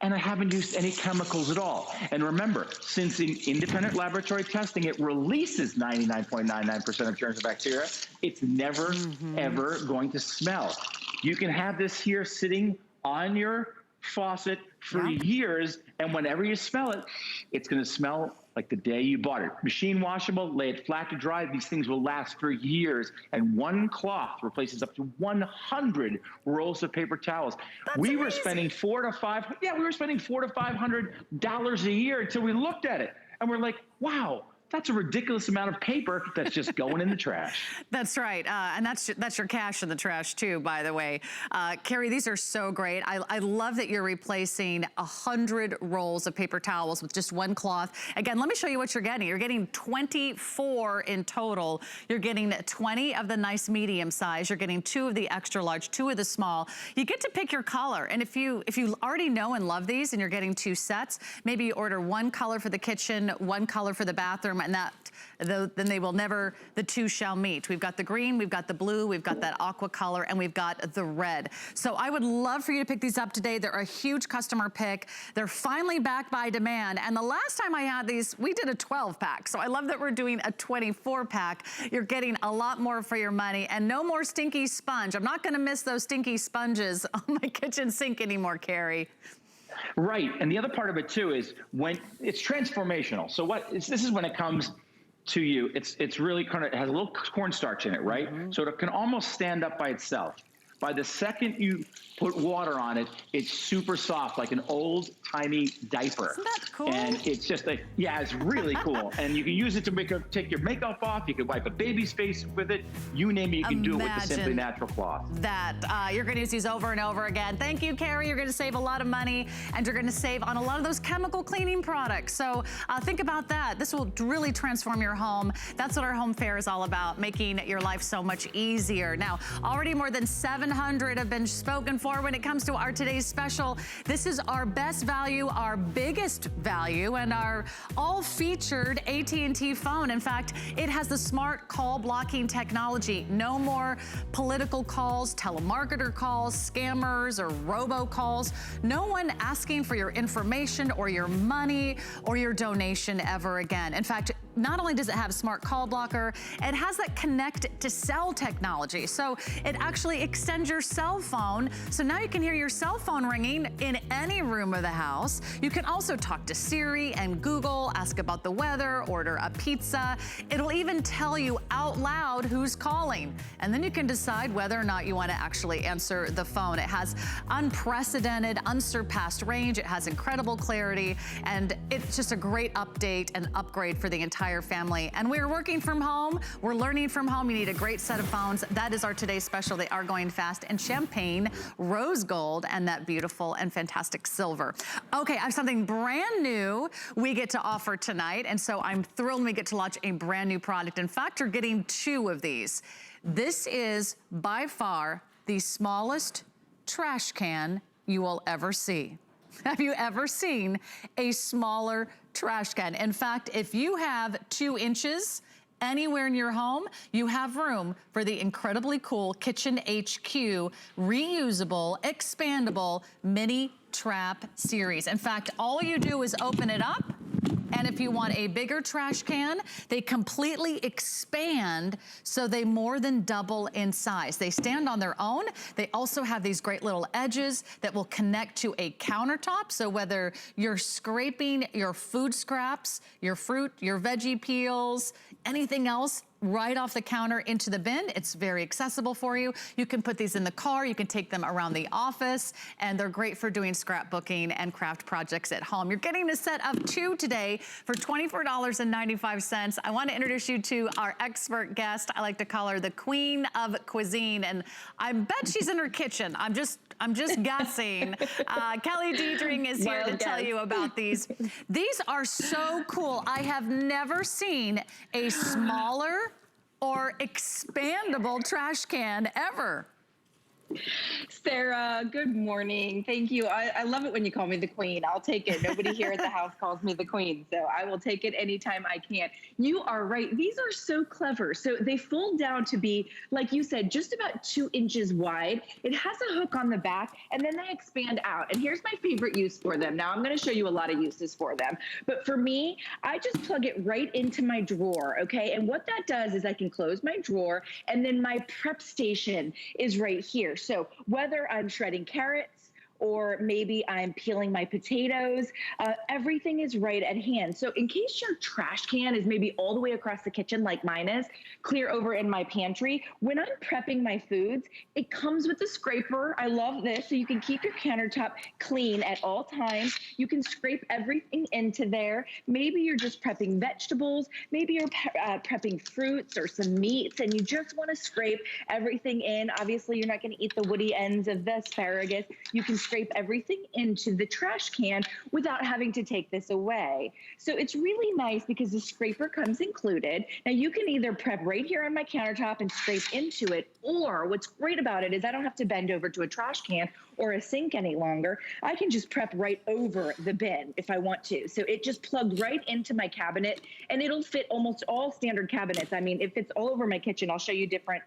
and I haven't used any chemicals at all. And remember, since in independent laboratory testing, it releases 99.99% of germs and bacteria, it's never, ever going to smell. You can have this here sitting on your faucet for years, and whenever you smell it, it's gonna smell like the day you bought it. Machine washable, lay it flat to dry. These things will last for years, and one cloth replaces up to 100 rolls of paper towels. We were spending $400 to $500 a year until we looked at it, and we're like, wow, that's a ridiculous amount of paper that's just going in the trash. That's right, and that's your cash in the trash too, by the way. Carrie, these are so great. I love that you're replacing 100 rolls of paper towels with just one cloth. Again, let me show you what you're getting. You're getting 24 in total. You're getting 20 of the nice medium size. You're getting 2 of the extra large, 2 of the small. You get to pick your color, and if you already know and love these and you're getting 2 sets, maybe you order 1 color for the kitchen, 1 color for the bathroom, and then they will never, the 2 shall meet. We've got the green, we've got the blue, we've got that aqua color, and we've got the red. So I would love for you to pick these up today. They're a huge customer pick. They're finally back by demand. And the last time I had these, we did a 12-pack. So I love that we're doing a 24-pack. You're getting a lot more for your money, and no more stinky sponge. I'm not gonna miss those stinky sponges on my kitchen sink anymore, Carrie. Right, and the other part of it too is when it's transformational. So this is when it comes to you, it's really kind of, it has a little cornstarch in it, right? So it can almost stand up by itself. By the second you put water on it, it's super soft, like an old tiny diaper. Isn't that cool? And it's just yeah, it's really cool. And you can use it to take your makeup off. You can wipe a baby's face with it. You name it, you can do it with the Simply Natural cloth. That you're going to use these over and over again. Thank you, Carrie. You're going to save a lot of money, and you're going to save on a lot of those chemical cleaning products. So think about that. This will really transform your home. That's what our home fair is all about, making your life so much easier. Now, already more than 700 have been spoken for when it comes to our today's special. This is our best value, our biggest value, and our all-featured AT&T phone. In fact, it has the smart call blocking technology. No more political calls, telemarketer calls, scammers, or robocalls. No one asking for your information or your money or your donation ever again. In fact, not only does it have smart call blocker, it has that connect to cell technology. So it actually extends your cell phone. So now you can hear your cell phone ringing in any room of the house. You can also talk to Siri and Google, ask about the weather, order a pizza. It'll even tell you out loud who's calling. And then you can decide whether or not you want to actually answer the phone. It has unprecedented, unsurpassed range. It has incredible clarity, and it's just a great update and upgrade for the entire family. And we're working from home. We're learning from home. You need a great set of phones. That is our today's special. They are going fast in champagne, rose gold, and that beautiful and fantastic silver. Okay, I have something brand new we get to offer tonight, and so I'm thrilled we get to launch a brand new product. In fact, you're getting 2 of these. This is by far the smallest trash can you will ever see. Have you ever seen a smaller trash can? In fact, if you have 2 inches anywhere in your home, you have room for the incredibly cool Kitchen HQ reusable, expandable mini trap series. In fact, all you do is open it up, and if you want a bigger trash can, they completely expand, so they more than double in size. They stand on their own. They also have these great little edges that will connect to a countertop, so whether you're scraping your food scraps, your fruit, your veggie peels, anything else, right off the counter into the bin. It's very accessible for you. You can put these in the car, you can take them around the office, and they're great for doing scrapbooking and craft projects at home. You're getting a set of 2 today for $24.95. I want to introduce you to our expert guest. I like to call her the Queen of Cuisine, and I bet she's in her kitchen. I'm just guessing. Kelly Diedring is here to tell you about these. These are so cool. I have never seen a smaller or expandable trash can ever. Sarah, good morning. Thank you. I love it when you call me the queen. I'll take it. Nobody here at the house calls me the queen, so I will take it anytime I can. You are right. These are so clever. So they fold down to be, like you said, just about 2 inches wide. It has a hook on the back, and then they expand out. And here's my favorite use for them. Now, I'm going to show you a lot of uses for them. But for me, I just plug it right into my drawer, okay? And what that does is I can close my drawer, and then my prep station is right here. So whether I'm shredding carrots, or maybe I'm peeling my potatoes, everything is right at hand. So in case your trash can is maybe all the way across the kitchen like mine is, clear over in my pantry, when I'm prepping my foods, it comes with a scraper. I love this. So you can keep your countertop clean at all times. You can scrape everything into there. Maybe you're just prepping vegetables. Maybe you're prepping fruits or some meats, and you just want to scrape everything in. Obviously, you're not going to eat the woody ends of the asparagus. You can scrape everything into the trash can without having to take this away. So it's really nice because the scraper comes included. Now you can either prep right here on my countertop and scrape into it, or what's great about it is I don't have to bend over to a trash can or a sink any longer. I can just prep right over the bin if I want to. So it just plugged right into my cabinet, and it'll fit almost all standard cabinets. I mean, it fits all over my kitchen. I'll show you different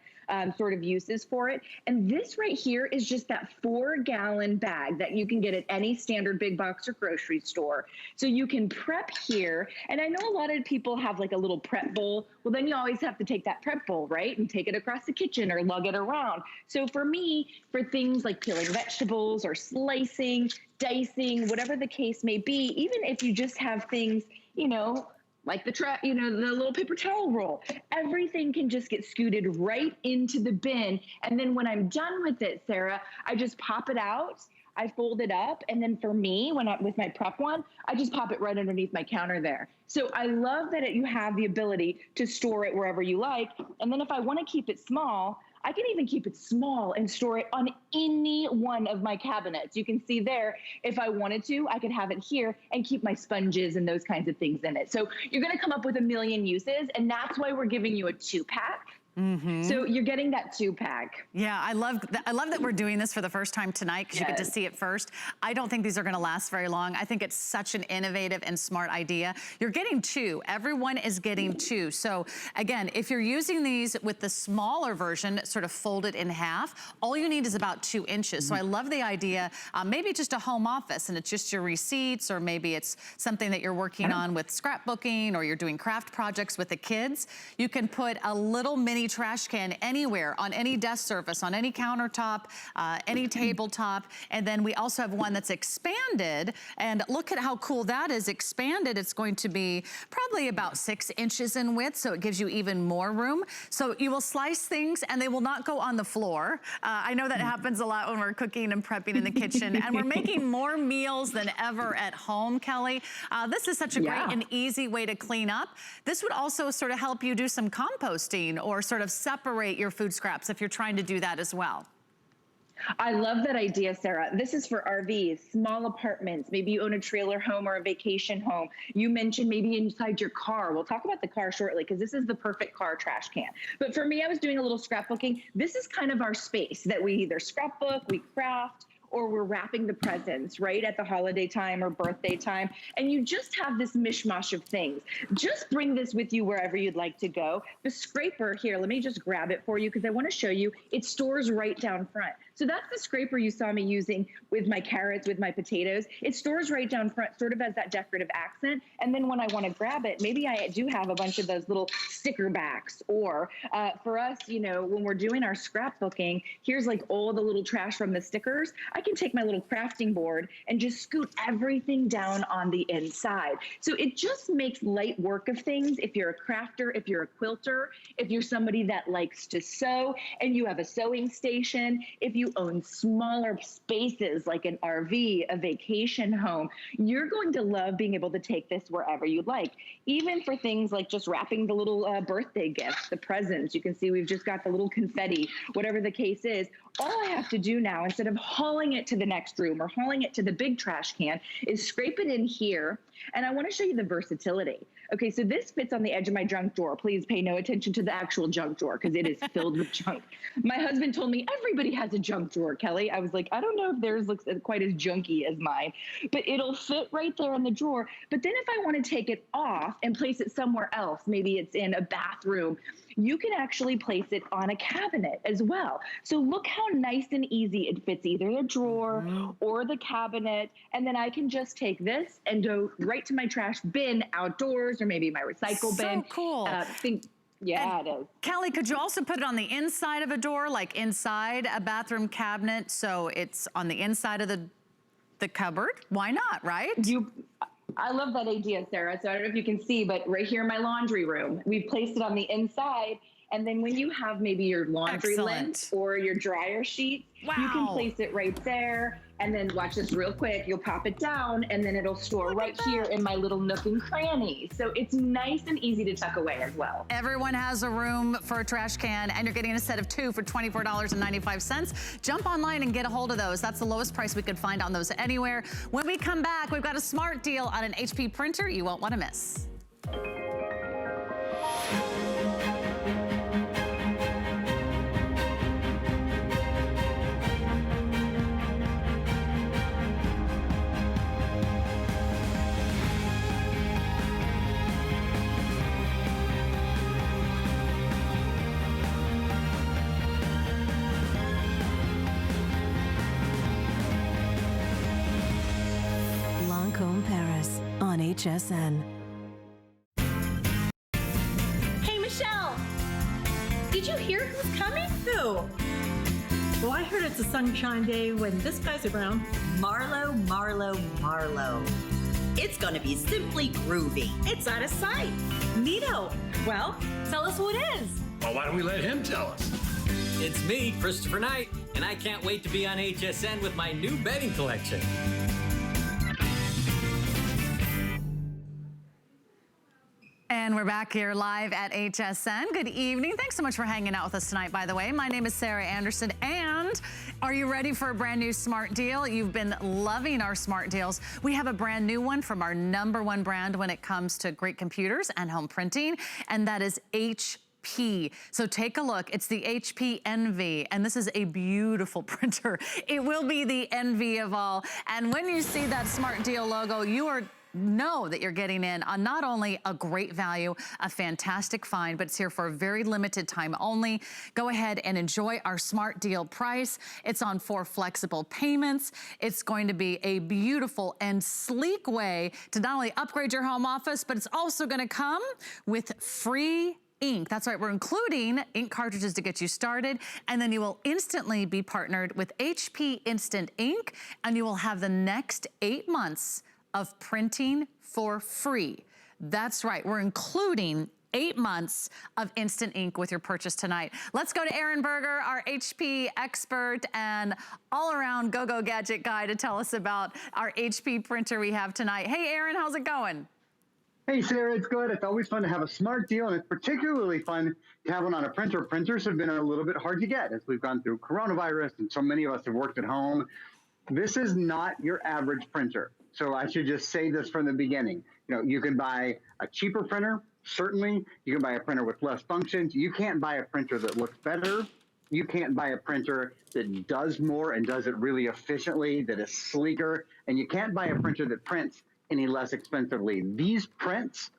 sort of uses for it. And this right here is just that 4-gallon bag that you can get at any standard big box or grocery store. So you can prep here. And I know a lot of people have like a little prep bowl. Well, then you always have to take that prep bowl, right? And take it across the kitchen or lug it around. So for me, for things like peeling vegetables or slicing, dicing, whatever the case may be, even if you just have things, you know, like the little paper towel roll, everything can just get scooted right into the bin. And then when I'm done with it, Sarah, I just pop it out. I fold it up, and then for me, with my prep one, I just pop it right underneath my counter there. So I love that you have the ability to store it wherever you like. And then if I want to keep it small, I can even keep it small and store it on any one of my cabinets. You can see there, if I wanted to, I could have it here and keep my sponges and those kinds of things in it. So you're going to come up with a million uses, and that's why we're giving you a 2-pack. So you're getting that 2-pack. Yeah, I love that we're doing this for the first time tonight because you get to see it first. I don't think these are gonna last very long. I think it's such an innovative and smart idea. You're getting 2. Everyone is getting 2. So again, if you're using these with the smaller version, sort of folded in half, all you need is about 2 inches. So I love the idea, maybe just a home office and it's just your receipts, or maybe it's something that you're working on with scrapbooking, or you're doing craft projects with the kids. You can put a little mini trash can anywhere, on any desk surface, on any countertop, any tabletop. And then we also have one that's expanded, and look at how cool that is. Expanded, it's going to be probably about 6 inches in width, so it gives you even more room. So you will slice things and they will not go on the floor. I know that happens a lot when we're cooking and prepping in the kitchen, and we're making more meals than ever at home, Kelly. This is such a great and easy way to clean up. This would also sort of help you do some composting, or sort of separate your food scraps if you're trying to do that as well. I love that idea, Sarah. This is for RVs, small apartments. Maybe you own a trailer home or a vacation home. You mentioned maybe inside your car. We'll talk about the car shortly, because this is the perfect car trash can. But for me, I was doing a little scrapbooking. This is kind of our space that we either scrapbook, we craft, or we're wrapping the presents right at the holiday time or birthday time. And you just have this mishmash of things. Just bring this with you wherever you'd like to go. The scraper here, let me just grab it for you because I want to show you, it stores right down front. So that's the scraper you saw me using with my carrots, with my potatoes. It stores right down front, sort of as that decorative accent. And then when I want to grab it, maybe I do have a bunch of those little sticker backs. Or for us, you know, when we're doing our scrapbooking, here's like all the little trash from the stickers. I can take my little crafting board and just scoot everything down on the inside. So it just makes light work of things. If you're a crafter, if you're a quilter, if you're somebody that likes to sew and you have a sewing station, if you own smaller spaces like an RV, a vacation home, you're going to love being able to take this wherever you'd like. Even for things like just wrapping the little birthday gifts, the presents. You can see we've just got the little confetti, whatever the case is. All I have to do now, instead of hauling it to the next room or hauling it to the big trash can, is scrape it in here. And I want to show you the versatility. Okay, so this fits on the edge of my junk drawer. Please pay no attention to the actual junk drawer because it is filled with junk. My husband told me everybody has a junk drawer, Kelly. I was like, I don't know if theirs looks quite as junky as mine, but it'll fit right there in the drawer. But then if I want to take it off and place it somewhere else, maybe it's in a bathroom, you can actually place it on a cabinet as well. So look how nice and easy it fits either the drawer or the cabinet. And then I can just take this and go right to my trash bin outdoors, or maybe my recycle bin. So cool. Yeah, it is. Kelly, could you also put it on the inside of a door, like inside a bathroom cabinet, so it's on the inside of the cupboard? Why not, right? I love that idea, Sarah. So I don't know if you can see, but right here in my laundry room, we've placed it on the inside. And then when you have maybe your laundry lint or your dryer sheet, you can place it right there. And then watch this real quick. You'll pop it down and then it'll store right here in my little nook and cranny. So it's nice and easy to tuck away as well. Everyone has a room for a trash can, and you're getting a set of 2 for $24.95. Jump online and get a hold of those. That's the lowest price we could find on those anywhere. When we come back, we've got a smart deal on an HP printer you won't want to miss. Paris on HSN. Hey, Michelle! Did you hear who's coming? Who? Well, I heard it's a sunshine day when this guy's around. Marlo. It's gonna be simply groovy. It's out of sight. Neato. Well, tell us who it is. Well, why don't we let him tell us? It's me, Christopher Knight, and I can't wait to be on HSN with my new bedding collection. And we're back here live at HSN. Good evening. Thanks so much for hanging out with us tonight, by the way. My name is Sarah Anderson, and are you ready for a brand new smart deal? You've been loving our smart deals. We have a brand new one from our #1 brand when it comes to great computers and home printing, and that is HP. So take a look. It's the HP Envy, and this is a beautiful printer. It will be the envy of all. And when you see that smart deal logo, know that you're getting in on not only a great value, a fantastic find, but it's here for a very limited time only. Go ahead and enjoy our smart deal price. It's on 4 flexible payments. It's going to be a beautiful and sleek way to not only upgrade your home office, but it's also going to come with free ink. That's right, we're including ink cartridges to get you started, and then you will instantly be partnered with HP Instant Ink, and you will have the next 8 months of printing for free. That's right, we're including 8 months of instant ink with your purchase tonight. Let's go to Aaron Berger, our HP expert and all-around go-go gadget guy, to tell us about our HP printer we have tonight. Hey Aaron, how's it going? Hey Sarah, it's good. It's always fun to have a smart deal, and it's particularly fun to have one on a printer. Printers have been a little bit hard to get as we've gone through coronavirus, and so many of us have worked at home. This is not your average printer. So I should just say this from the beginning. You know, you can buy a cheaper printer, certainly. You can buy a printer with less functions. You can't buy a printer that looks better. You can't buy a printer that does more and does it really efficiently, that is sleeker. And you can't buy a printer that prints any less expensively. These prints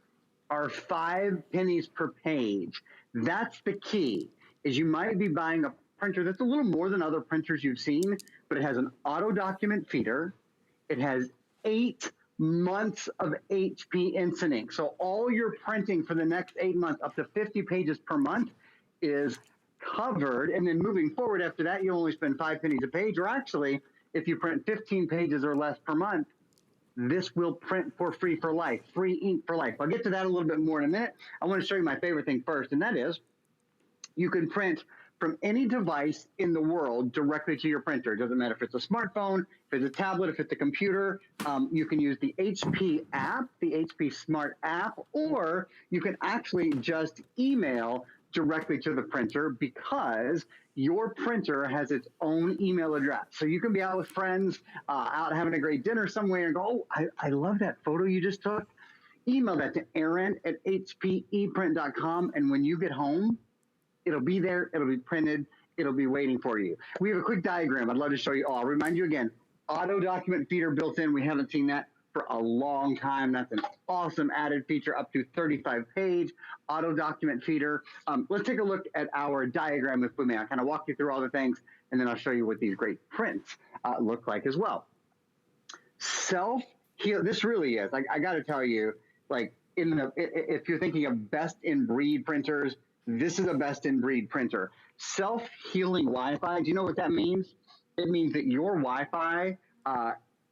are 5 pennies per page. That's the key, is you might be buying a printer that's a little more than other printers you've seen, but it has an auto document feeder. It has 8 months of HP Instant Ink. So all your printing for the next 8 months, up to 50 pages per month, is covered. And then moving forward after that, you only spend 5 pennies a page. Or actually, if you print 15 pages or less per month, this will print for free for life, free ink for life. I'll get to that a little bit more in a minute. I want to show you my favorite thing first, and that is you can print from any device in the world directly to your printer. It doesn't matter if it's a smartphone, if it's a tablet, if it's a computer. You can use the HP app, the HP Smart app, or you can actually just email directly to the printer because your printer has its own email address. So you can be out with friends, out having a great dinner somewhere and go, oh, I love that photo you just took. Email that to aaron@hpeprint.com, and when you get home, it'll be there, it'll be printed, it'll be waiting for you. We have a quick diagram I'd love to show you all. I'll remind you again, auto document feeder built in. We haven't seen that for a long time. That's an awesome added feature, up to 35-page auto document feeder. Let's take a look at our diagram, if we may. I'll kind of walk you through all the things, and then I'll show you what these great prints look like as well. Self-heal, this really is, I got to tell you, like, if you're thinking of best-in-breed printers, this is a best-in-breed printer. Self-healing Wi-Fi, do you know what that means? It means that your Wi-Fi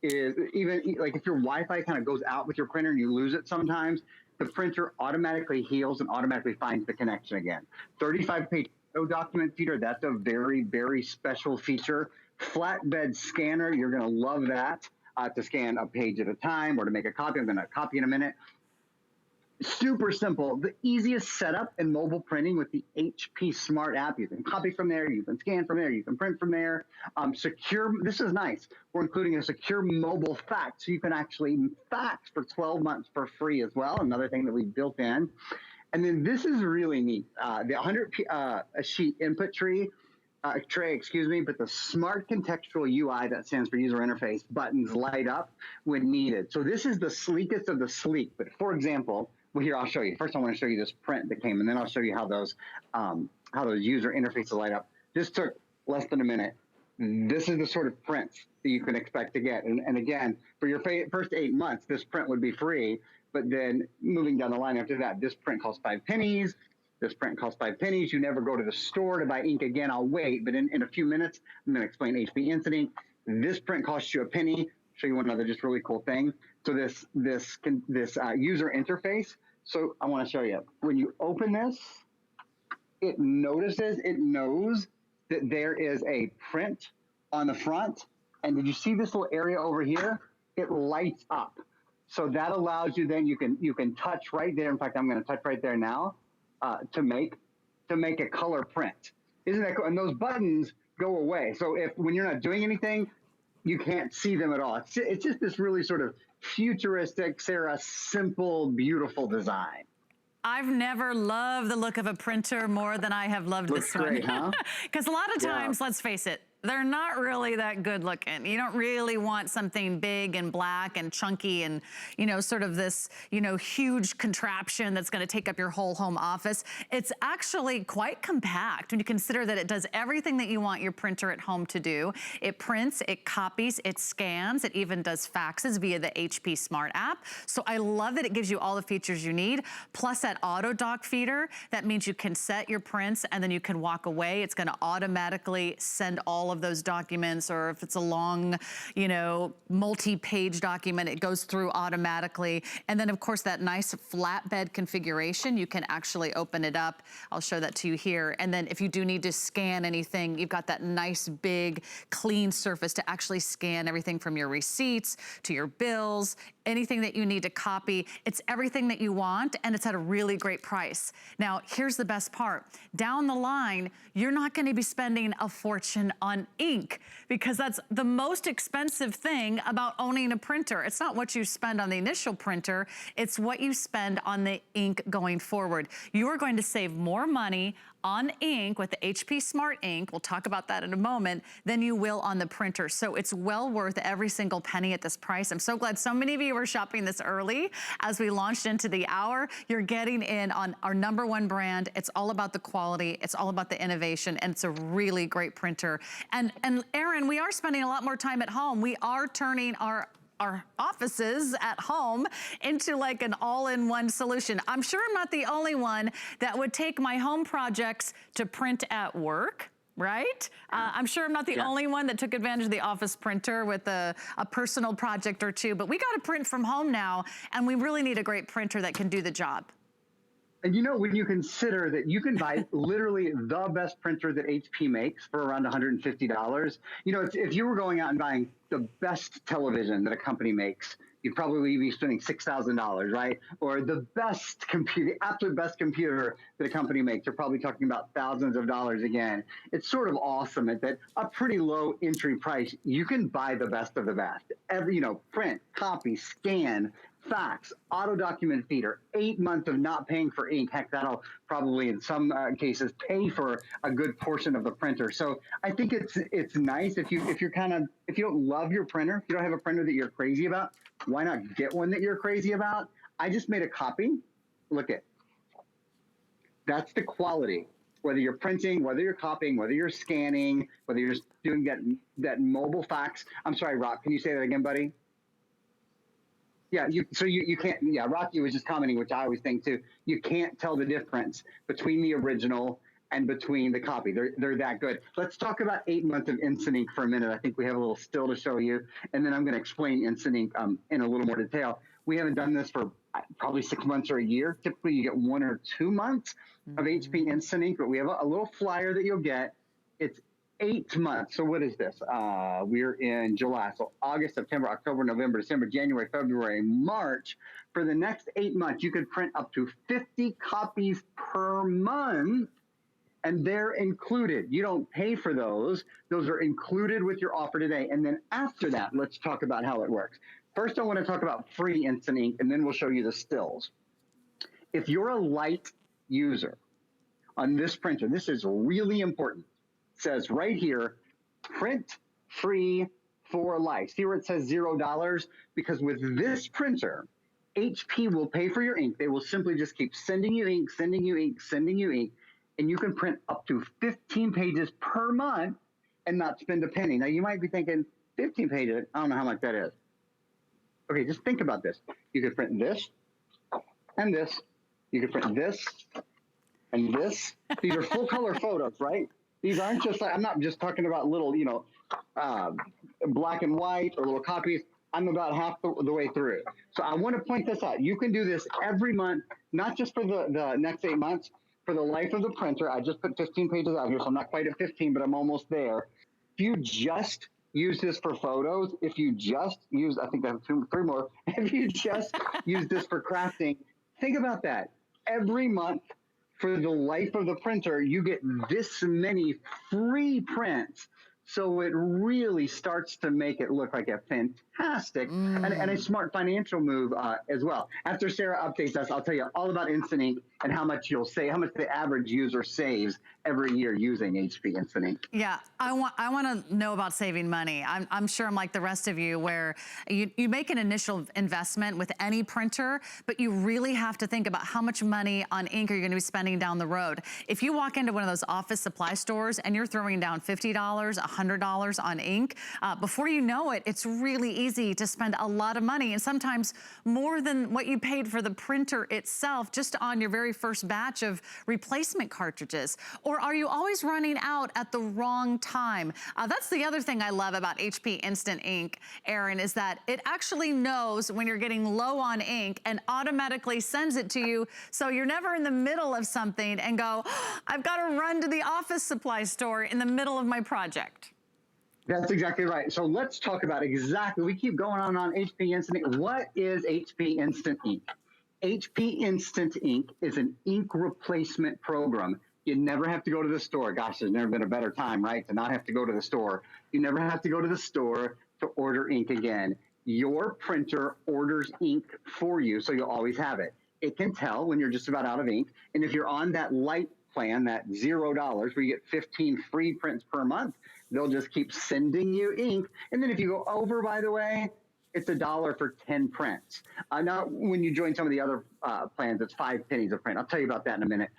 is, even like if your Wi-Fi kind of goes out with your printer and you lose it sometimes, the printer automatically heals and automatically finds the connection again. 35-page document feeder, that's a very, very special feature. Flatbed scanner, you're going to love that to scan a page at a time or to make a copy. I'm going to copy in a minute. Super simple. The easiest setup in mobile printing with the HP Smart app. You can copy from there, you can scan from there, you can print from there. Secure, this is nice. We're including a secure mobile fax, so you can actually fax for 12 months for free as well. Another thing that we built in. And then this is really neat. The 100 sheet input tray, but the Smart Contextual UI, that stands for user interface, buttons light up when needed. So this is the sleekest of the sleek. But for example, well, here, I'll show you. First, I want to show you this print that came, and then I'll show you how those user interfaces light up. This took less than a minute. This is the sort of prints that you can expect to get. And again, for your first 8 months, this print would be free. But then moving down the line after that, this print costs 5 pennies. This print costs 5 pennies. You never go to the store to buy ink again. I'll wait. But in a few minutes, I'm going to explain HP Instant Ink. This print costs you a penny. Show you one other just really cool thing. So this user interface. So I want to show you. When you open this, it knows that there is a print on the front. And did you see this little area over here? It lights up. So that allows you, then you can touch right there. In fact, I'm going to touch right there now to make a color print. Isn't that cool? And those buttons go away. So when you're not doing anything, you can't see them at all. It's just this really sort of futuristic, Sarah, simple, beautiful design. I've never loved the look of a printer more than I have loved this one. Looks great, huh? Because a lot of times, let's face it, they're not really that good looking. You don't really want something big and black and chunky and, you know, sort of this, you know, huge contraption that's going to take up your whole home office. It's actually quite compact when you consider that it does everything that you want your printer at home to do. It prints, it copies, it scans, it even does faxes via the HP Smart app. So I love that it gives you all the features you need, plus that auto dock feeder. That means you can set your prints and then you can walk away. It's going to automatically send all of those documents, or if it's a long, you know, multi-page document, it goes through automatically. And then of course that nice flatbed configuration, you can actually open it up. I'll show that to you here. And then if you do need to scan anything, you've got that nice big clean surface to actually scan everything from your receipts to your bills, anything that you need to copy. It's everything that you want, and it's at a really great price. Now, here's the best part. Down the line, you're not going to be spending a fortune on ink, because that's the most expensive thing about owning a printer. It's not what you spend on the initial printer, it's what you spend on the ink going forward. You are going to save more money on ink with the HP Smart Ink, we'll talk about that in a moment, than you will on the printer. So it's well worth every single penny at this price. I'm so glad so many of you are shopping this early. As we launched into the hour, you're getting in on our #1 brand. It's all about the quality, it's all about the innovation, and it's a really great printer. And Aaron, we are spending a lot more time at home. We are turning our offices at home into like an all-in-one solution. I'm sure I'm not the only one that would take my home projects to print at work, right? I'm sure I'm not the only one that took advantage of the office printer with a personal project or two, but we got to print from home now, and we really need a great printer that can do the job. And you know, when you consider that you can buy literally the best printer that HP makes for around $150, you know, if you were going out and buying the best television that a company makes, you'd probably be spending $6,000, right? Or the best computer, the absolute best computer that a company makes, you're probably talking about thousands of dollars again. It's sort of awesome at that a pretty low entry price, you can buy the best of the best. Every, you know, print, copy, scan, fax, auto document feeder, 8 months of not paying for ink. Heck, that'll probably in some cases pay for a good portion of the printer. So I think it's nice if you don't love your printer, if you don't have a printer that you're crazy about, why not get one that you're crazy about? I just made a copy. Look at, that's the quality. Whether you're printing, whether you're copying, whether you're scanning, whether you're just doing that mobile fax. I'm sorry, Rock, can you say that again, buddy? Yeah, you can't, yeah, Rocky was just commenting, which I always think too, you can't tell the difference between the original and between the copy. They're that good. Let's talk about 8 months of Instant Ink for a minute. I think we have a little still to show you, and then I'm going to explain Instant Ink in a little more detail. We haven't done this for probably 6 months or a year. Typically, you get 1 or 2 months of HP Instant Ink, but we have a little flyer that you'll get. It's 8 months. So what is this? We're in July. So August, September, October, November, December, January, February, March. For the next 8 months, you could print up to 50 copies per month, and they're included. You don't pay for those. Those are included with your offer today. And then after that, let's talk about how it works. First, I want to talk about free Instant Ink, and then we'll show you the stills. If you're a light user on this printer, this is really important. Says right here, print free for life. See where it says $0? Because with this printer, HP will pay for your ink. They will simply just keep sending you ink, sending you ink, sending you ink, and you can print up to 15 pages per month and not spend a penny. Now you might be thinking, 15 pages, I don't know how much that is. Okay, just think about this. You could print this and this. You could print this and this. These are full color photos, right? These aren't just like, I'm not just talking about little, you know, black and white or little copies. I'm about half the way through. So I want to point this out. You can do this every month, not just for the next 8 months. for the life of the printer, I just put 15 pages out here, so I'm not quite at 15, but I'm almost there. If you just use this for photos, if you just use, I think I have three more, if you just use this for crafting, think about that. Every month for the life of the printer, you get this many free prints. So it really starts to make it look like a fantastic and a smart financial move as well. After Sarah updates us, I'll tell you all about Instant Ink and how much you'll save, how much the average user saves every year using HP Instant Ink. Yeah, I want to know about saving money. I'm sure I'm like the rest of you, where you make an initial investment with any printer, but you really have to think about how much money on ink are you going to be spending down the road. If you walk into one of those office supply stores and you're throwing down $50, $100 on ink, before you know it, it's really easy to spend a lot of money, and sometimes more than what you paid for the printer itself, just on your very first batch of replacement cartridges. Or are you always running out at the wrong time? That's the other thing I love about HP Instant Ink, Aaron, is that it actually knows when you're getting low on ink and automatically sends it to you, so you're never in the middle of something and go, oh, I've got to run to the office supply store in the middle of my project. That's exactly right. So let's talk about exactly, we keep going on HP Instant Ink. What is HP Instant Ink? HP Instant Ink is an ink replacement program. You never have to go to the store. Gosh, there's never been a better time, right, to not have to go to the store. You never have to go to the store to order ink again. Your printer orders ink for you, so you'll always have it. It can tell when you're just about out of ink. And if you're on that light plan, that $0, where you get 15 free prints per month, they'll just keep sending you ink. And then if you go over, by the way, it's $1 for 10 prints. Now, when you join some of the other plans, it's 5 pennies a print. I'll tell you about that in a minute.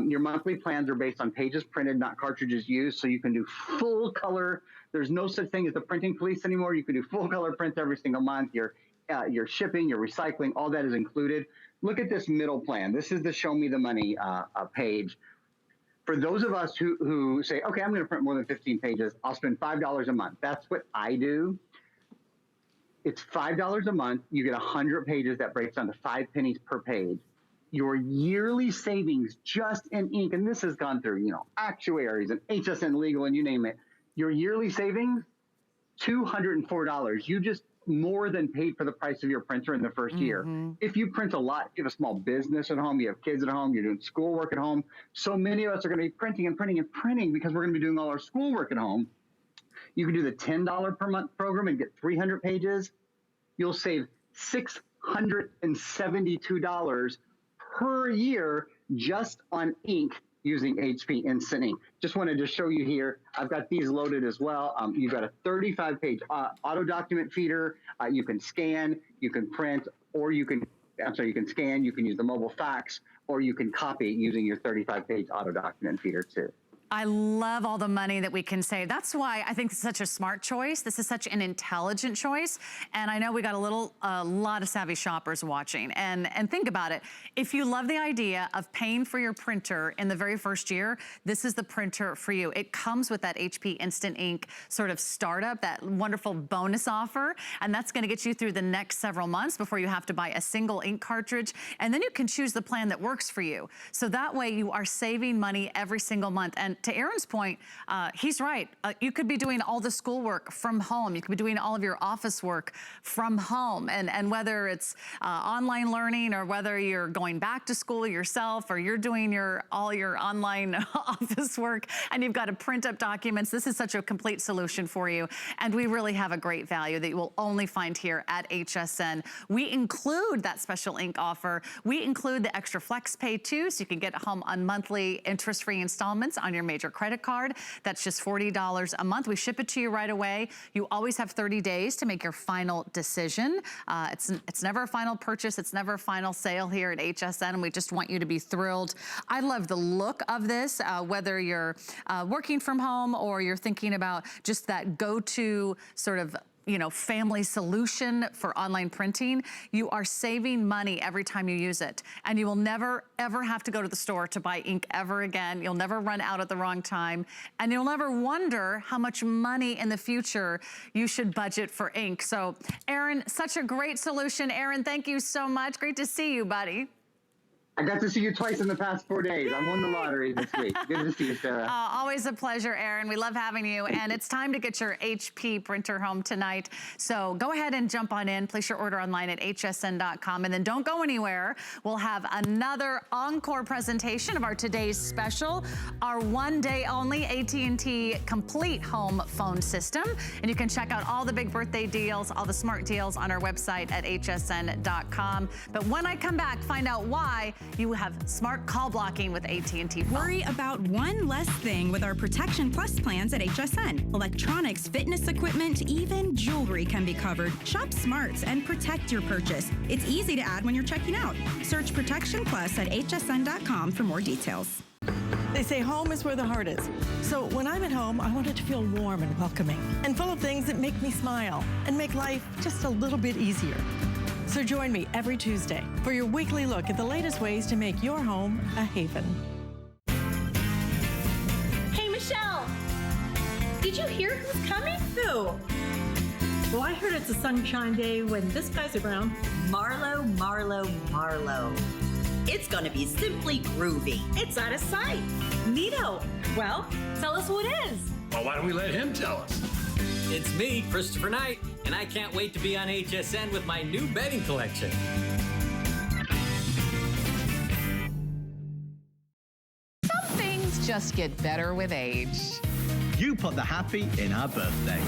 Your monthly plans are based on pages printed, not cartridges used, so you can do full color. There's no such thing as the printing police anymore. You can do full color prints every single month. Your shipping, your recycling, all that is included. Look at this middle plan. This is the Show Me the Money page. For those of us who say, okay, I'm going to print more than 15 pages, I'll spend $5 a month. That's what I do. It's $5 a month. You get 100 pages. That breaks down to 5 pennies per page. Your yearly savings just in ink, and this has gone through, actuaries and HSN legal and you name it. Your yearly savings, $204. You just more than paid for the price of your printer in the first year. If you print a lot, you have a small business at home, you have kids at home, you're doing schoolwork at home. So many of us are going to be printing and printing and printing because we're going to be doing all our schoolwork at home. You can do the $10 per month program and get 300 pages. You'll save $672 per year just on ink using HP Instant Ink. Just wanted to show you here. I've got these loaded as well. You've got a 35-page auto document feeder. You can scan, you can print, or you can scan, you can use the mobile fax, or you can copy using your 35-page auto document feeder too. I love all the money that we can save. That's why I think it's such a smart choice. This is such an intelligent choice. And I know we got a lot of savvy shoppers watching. And think about it. If you love the idea of paying for your printer in the very first year, this is the printer for you. It comes with that HP Instant Ink sort of startup, that wonderful bonus offer. And that's gonna get you through the next several months before you have to buy a single ink cartridge. And then you can choose the plan that works for you. So that way you are saving money every single month. And to Aaron's point, he's right. You could be doing all the schoolwork from home. You could be doing all of your office work from home. And whether it's online learning or whether you're going back to school yourself or you're doing all your online office work and you've got to print up documents, this is such a complete solution for you. And we really have a great value that you will only find here at HSN. We include that special ink offer. We include the extra flex pay too, so you can get home on monthly interest-free installments on your major credit card. That's just $40 a month. We ship it to you right away. You always have 30 days to make your final decision. It's never a final purchase. It's never a final sale here at HSN, and we just want you to be thrilled. I love the look of this, whether you're working from home or you're thinking about just that go-to sort of family solution for online printing. You are saving money every time you use it. And you will never, ever have to go to the store to buy ink ever again. You'll never run out at the wrong time. And you'll never wonder how much money in the future you should budget for ink. So Aaron, such a great solution. Aaron, thank you so much. Great to see you, buddy. I got to see you twice in the past 4 days. I won the lottery this week. Good to see you, Sarah. Always a pleasure, Aaron. We love having you. And it's time to get your HP printer home tonight. So go ahead and jump on in. Place your order online at hsn.com. And then don't go anywhere. We'll have another encore presentation of our today's special, our one-day only AT&T complete home phone system. And you can check out all the big birthday deals, all the smart deals on our website at hsn.com. But when I come back, find out why you have smart call blocking with AT&T. Worry about one less thing with our Protection Plus plans at HSN. Electronics, fitness equipment, even jewelry can be covered. Shop smarts and protect your purchase. It's easy to add when you're checking out. Search Protection Plus at hsn.com for more details. They say home is where the heart is. So when I'm at home, I want it to feel warm and welcoming and full of things that make me smile and make life just a little bit easier. So join me every Tuesday for your weekly look at the latest ways to make your home a haven. Hey, Michelle. Did you hear who's coming? Who? Well, I heard it's a sunshine day when this guy's around. Marlo. It's gonna be simply groovy. It's out of sight. Neato. Well, tell us who it is. Well, why don't we let him tell us? It's me, Christopher Knight, and I can't wait to be on HSN with my new bedding collection. Some things just get better with age. You put the happy in our birthday.